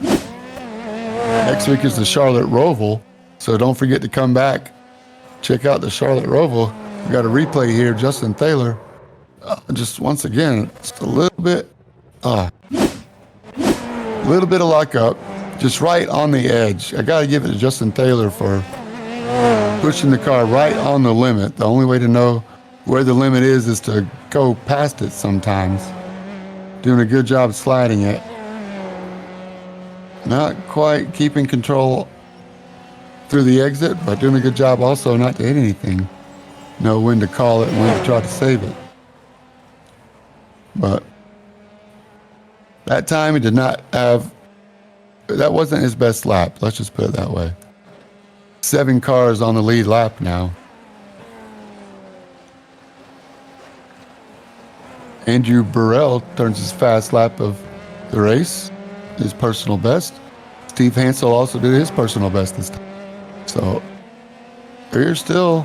Next week is the Charlotte Roval, so don't forget to come back. Check out the Charlotte Roval. We got a replay here, Justin Taylor. Just once again, just a little bit of luck up, just right on the edge. I got to give it to Justin Taylor for pushing the car right on the limit. The only way to know where the limit is to go past it sometimes. Doing a good job sliding it. Not quite keeping control through the exit, but doing a good job also not to hit anything. Know when to call it and when to try to save it. But that time he did not have, that wasn't his best lap. Let's just put it that way. 7 cars on the lead lap now. Andrew Burrell turns his fast lap of the race, his personal best. Steve Hansel also did his personal best this time. So here's still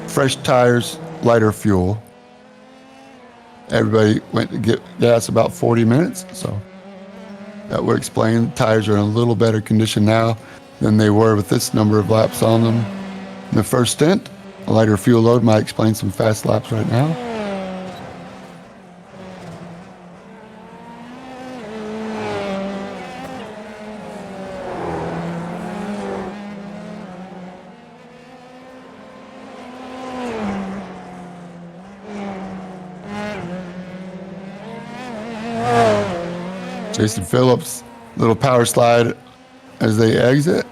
fresh tires, lighter fuel. Everybody went to get gas about 40 minutes, so that would explain tires are in a little better condition now than they were with this number of laps on them in the first stint. A lighter fuel load might explain some fast laps right now. Jason Phillips, little power slide as they exit.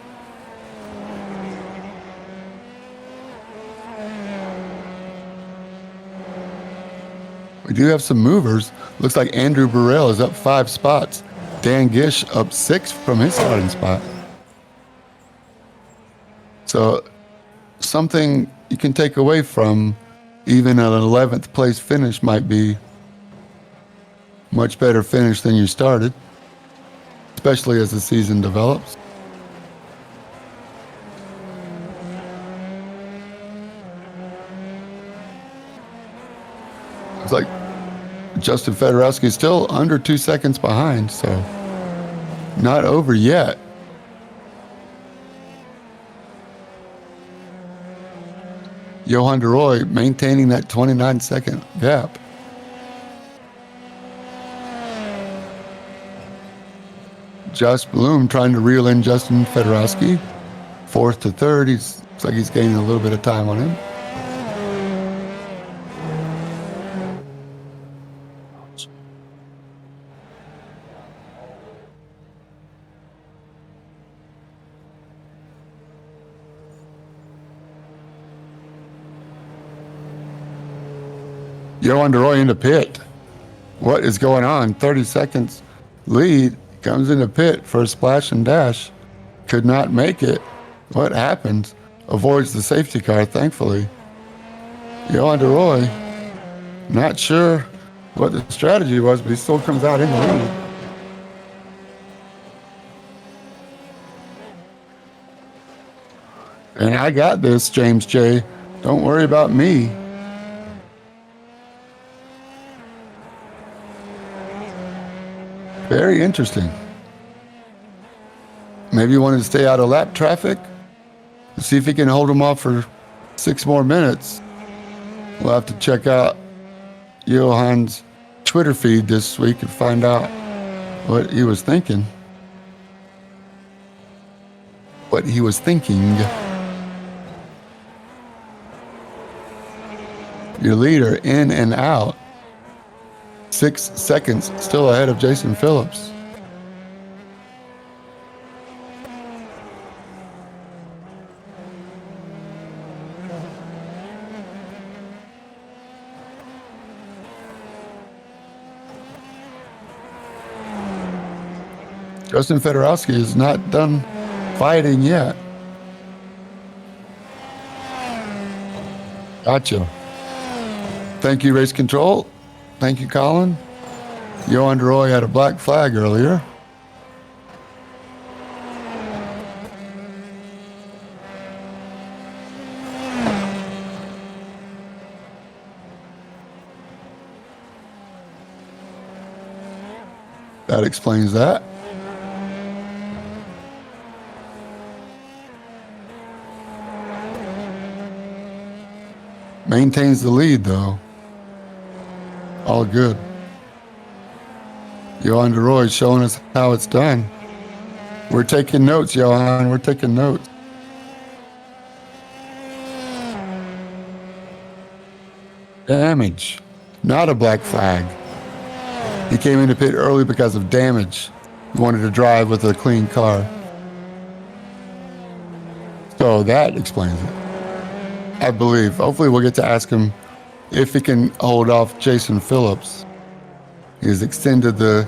We do have some movers. Looks like Andrew Burrell is up 5 spots. Dan Gish up 6 from his starting spot. So something you can take away from even an 11th place finish might be much better finish than you started, especially as the season develops. It's like Justin Fedorowski is still under 2 seconds behind, so not over yet. Johan de Rooij maintaining that 29-second gap. Josh Bloom trying to reel in Justin Fedorowski. Fourth to third. Looks like he's gaining a little bit of time on him. Johan de Rooij into pit. What is going on? 30 seconds lead. Comes into pit for a splash and dash. Could not make it. What happens? Avoids the safety car, thankfully. Johan de Rooij, not sure what the strategy was, but he still comes out in the lead. And I got this, James J. Don't worry about me. Very interesting. Maybe he wanted to stay out of lap traffic. See if he can hold him off for 6 more minutes. We'll have to check out Johan's Twitter feed this week and find out what he was thinking. What he was thinking. Your leader in and out. 6 seconds still ahead of Jason Phillips. Justin Fedorowski is not done fighting yet. Gotcha. Thank you, Race Control. Thank you, Colin. Johan de Rooij had a black flag earlier. That explains that. Maintains the lead, though. All good. Johan de Rooij showing us how it's done. We're taking notes, Johan. We're taking notes. Damage. Not a black flag. He came into pit early because of damage. He wanted to drive with a clean car. So that explains it, I believe. Hopefully we'll get to ask him if he can hold off Jason Phillips. He's extended the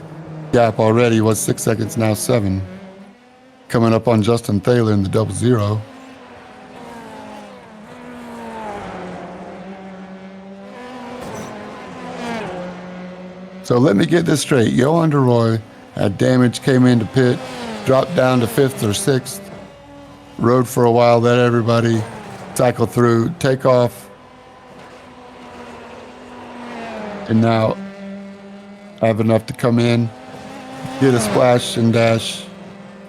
gap already. Was 6 seconds, now 7. Coming up on Justin Thaler in the 00. So let me get this straight. Johan de Rooij had damage, came into pit, dropped down to 5th or 6th, rode for a while, let everybody cycle through, take off, and now have enough to come in, get a splash and dash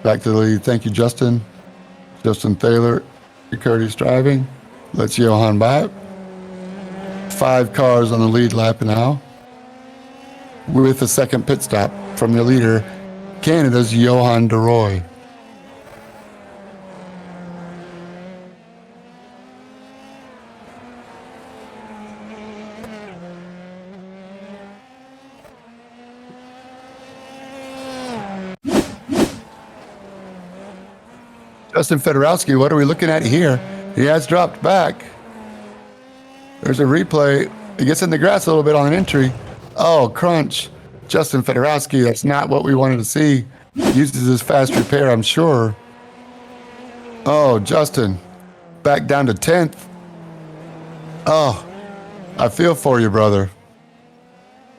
back to the lead. Thank you, Justin. Justin Thaler, Curtis driving. Let's Johan by. 5 cars on the lead lap now, with a second pit stop from the leader, Canada's Johan de Rooij. Justin Fedorowski, what are we looking at here? He has dropped back. There's a replay. He gets in the grass a little bit on an entry. Oh, crunch. Justin Fedorowski, that's not what we wanted to see. Uses his fast repair, I'm sure. Oh, Justin, back down to 10th. Oh, I feel for you, brother.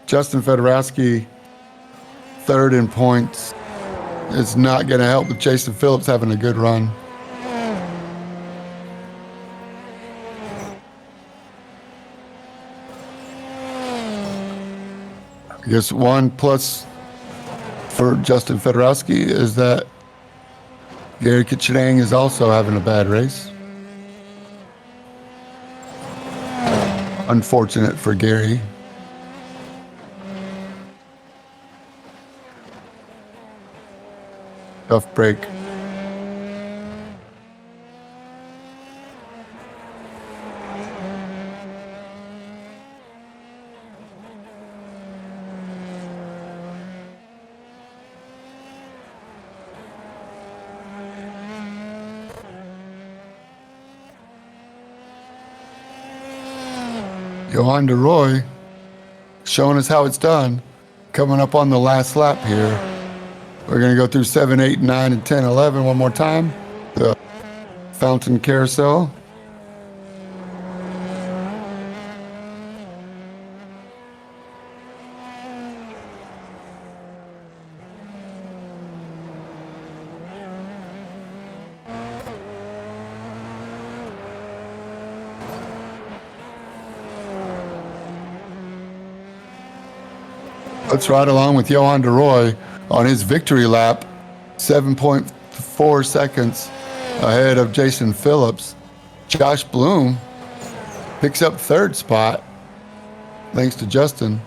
Justin Fedorowski, 3rd in points. It's not going to help with Jason Phillips having a good run. I guess one plus for Justin Fedorowski is that Gary Kitchedang is also having a bad race. Unfortunate for Gary. Tough break. Johan de Roy showing us how it's done. Coming up on the last lap here. We're going to go through 7, 8, 9, and 10, 11 one more time. The fountain carousel. Let's ride along with Johan de Roy on his victory lap, 7.4 seconds ahead of Jason Phillips. Josh Bloom picks up third spot, thanks to Justin.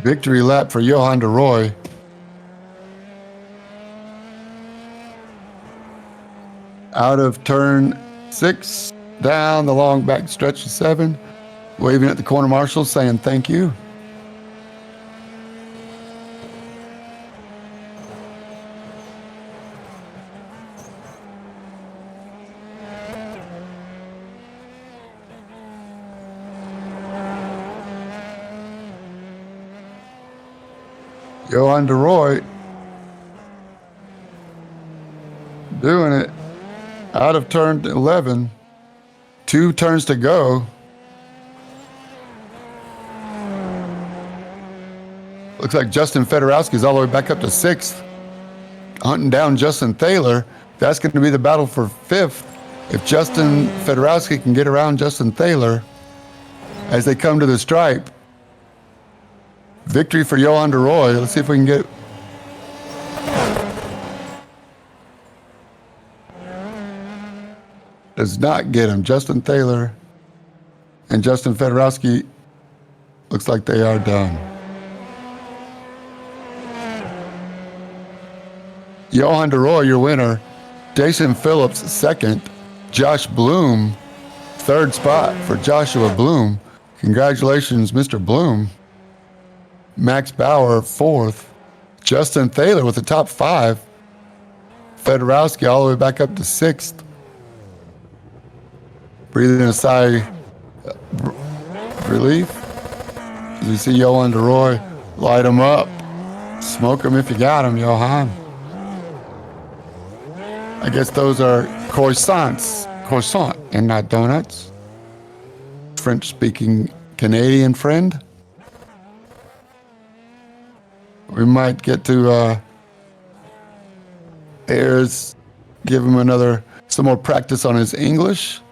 Victory lap for Johan de Roy. Out of turn 6, down the long back stretch of 7, waving at the corner marshals saying thank you. Johan de Roy doing it out of turn 11. 2 turns to go. Looks like Justin Fedorowski is all the way back up to 6th. Hunting down Justin Thaler. That's going to be the battle for 5th. If Justin Fedorowski can get around Justin Thaler as they come to the stripe. Victory for Johan de Roy. Let's see if we can get... Does not get him. Justin Thaler and Justin Fedorowski looks like they are done. Johan de Roy, your winner. Jason Phillips, 2nd. Josh Bloom, 3rd spot for Joshua Bloom. Congratulations, Mr. Bloom. Max Bauer, 4th. Justin Thaler with the top 5. Fedorowski all the way back up to 6th. Breathing a sigh of relief. As you see Johan de Roy light him up. Smoke him if you got him, Johan. I guess those are croissants. Croissant and not donuts. French-speaking Canadian friend. We might get to Ayers, give him some more practice on his English.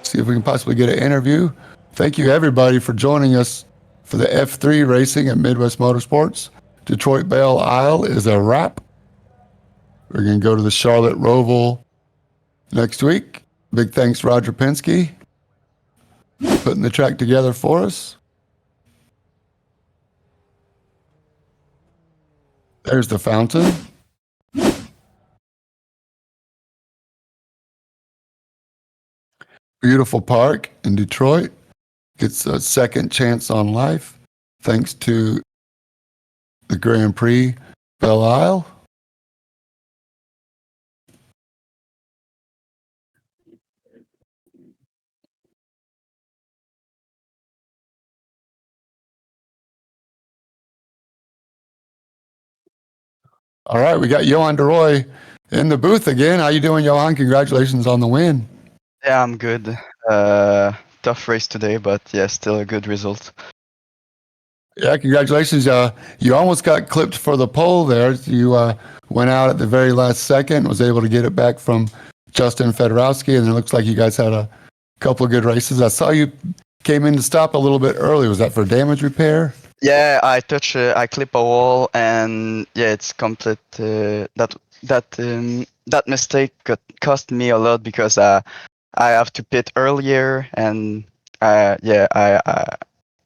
See if we can possibly get an interview. Thank you everybody for joining us for the F3 racing at Midwest Motorsports. Detroit Belle Isle is a wrap. We're going to go to the Charlotte Roval next week. Big thanks Roger Penske putting the track together for us. There's the fountain. Beautiful park in Detroit. Gets a second chance on life thanks to the Grand Prix Belle Isle. All right, we got Johan de Roy in the booth again. How you doing, Johan? Congratulations on the win. Yeah, I'm good. Tough race today, but yeah, still a good result. Yeah, congratulations. You almost got clipped for the pole there. You went out at the very last second, was able to get it back from Justin Fedorowski, and it looks like you guys had a couple of good races. I saw you came in to stop a little bit early. Was that for damage repair? Yeah, I clip a wall, and yeah, it's complete. That mistake cost me a lot because I have to pit earlier, and yeah,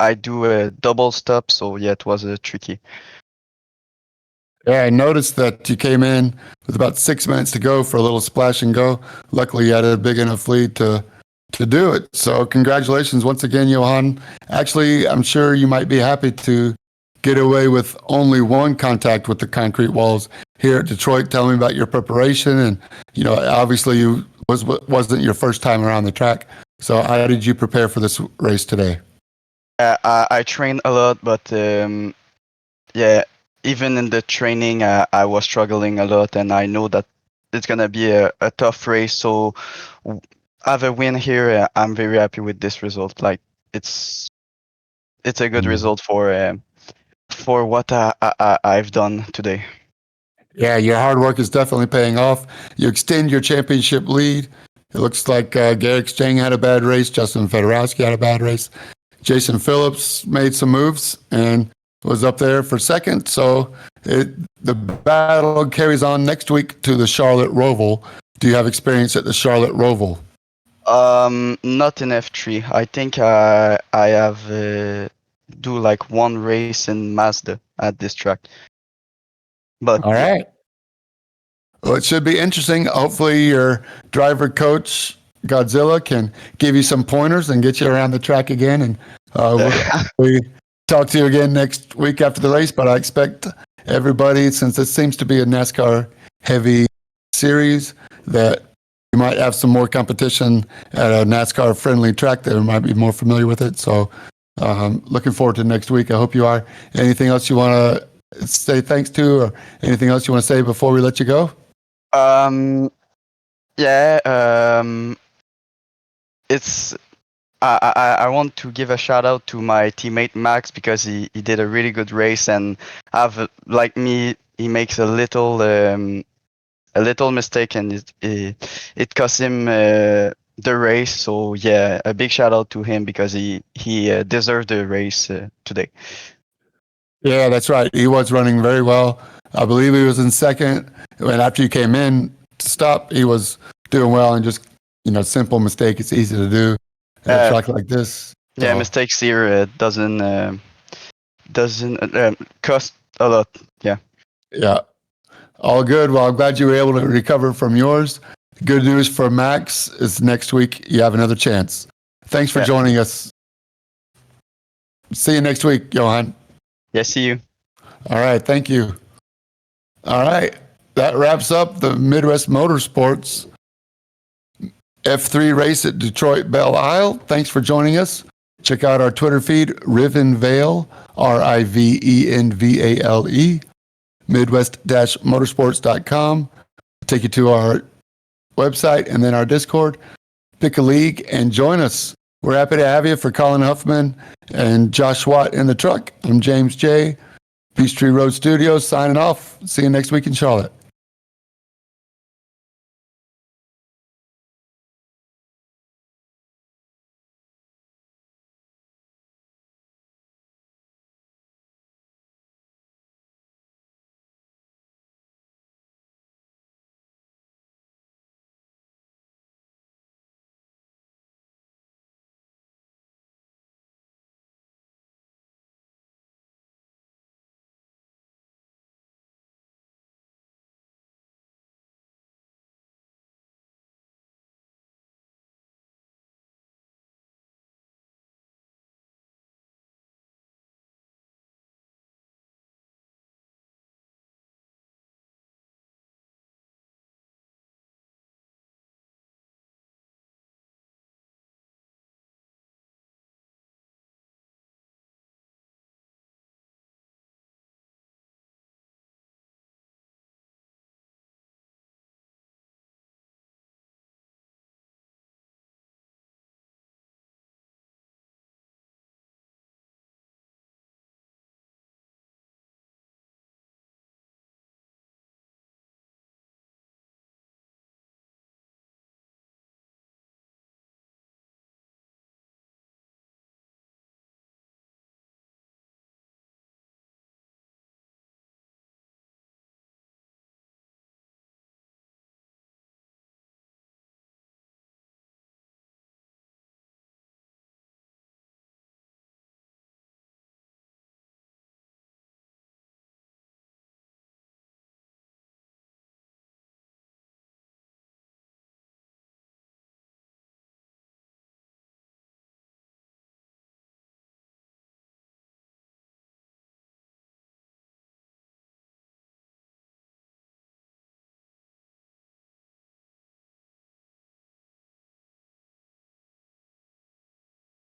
I do a double stop, so yeah, it was tricky. Yeah, I noticed that you came in with about 6 minutes to go for a little splash and go. Luckily, you had a big enough lead to do it. So, congratulations once again, Johan. Actually, I'm sure you might be happy to get away with only one contact with the concrete walls here at Detroit. Tell me about your preparation, and obviously, you wasn't your first time around the track. So, how did you prepare for this race today? I train a lot, but yeah, even in the training, I was struggling a lot, and I know that it's gonna be a tough race. So, have a win here. I'm very happy with this result. Like it's a good result for what I've done today. Yeah, your hard work is definitely paying off. You extend your championship lead. It looks like Garrick Chang had a bad race. Justin Fedorowski had a bad race. Jason Phillips made some moves and was up there for second. So the battle carries on next week to the Charlotte Roval. Do you have experience at the Charlotte Roval? Not in F3. I think I have do like one race in Mazda at this track. But All yeah. right. Well, it should be interesting. Hopefully, your driver coach Godzilla can give you some pointers and get you around the track again. And we talk to you again next week after the race. But I expect everybody, since this seems to be a NASCAR heavy series, that you might have some more competition at a NASCAR friendly track that might be more familiar with it. So, looking forward to next week. I hope you are. Anything else you want to say thanks to, or anything else you want to say before we let you go? Yeah. It's I want to give a shout out to my teammate Max because he did a really good race, and have like me, he makes a little mistake, and it cost him the race. So yeah, a big shout out to him because he deserved the race today. Yeah, that's right. He was running very well. I believe he was in second. And after you came in to stop, he was doing well, and just, simple mistake. It's easy to do at a track like this. Yeah, So, mistakes here doesn't cost a lot. Yeah. yeah, all good. Well, I'm glad you were able to recover from yours. Good news for Max is next week you have another chance. Thanks for joining us. See you next week, Johan. Yeah, see you. All right, thank you. All right, that wraps up the Midwest Motorsports F3 race at Detroit Belle Isle. Thanks for joining us. Check out our Twitter feed, Rivenvale, Rivenvale, midwest-motorsports.com. Take you to our website and then our Discord. Pick a league and join us. We're happy to have you. For Colin Huffman and Josh Watt in the truck, I'm James J. Peachtree Road Studios signing off. See you next week in Charlotte.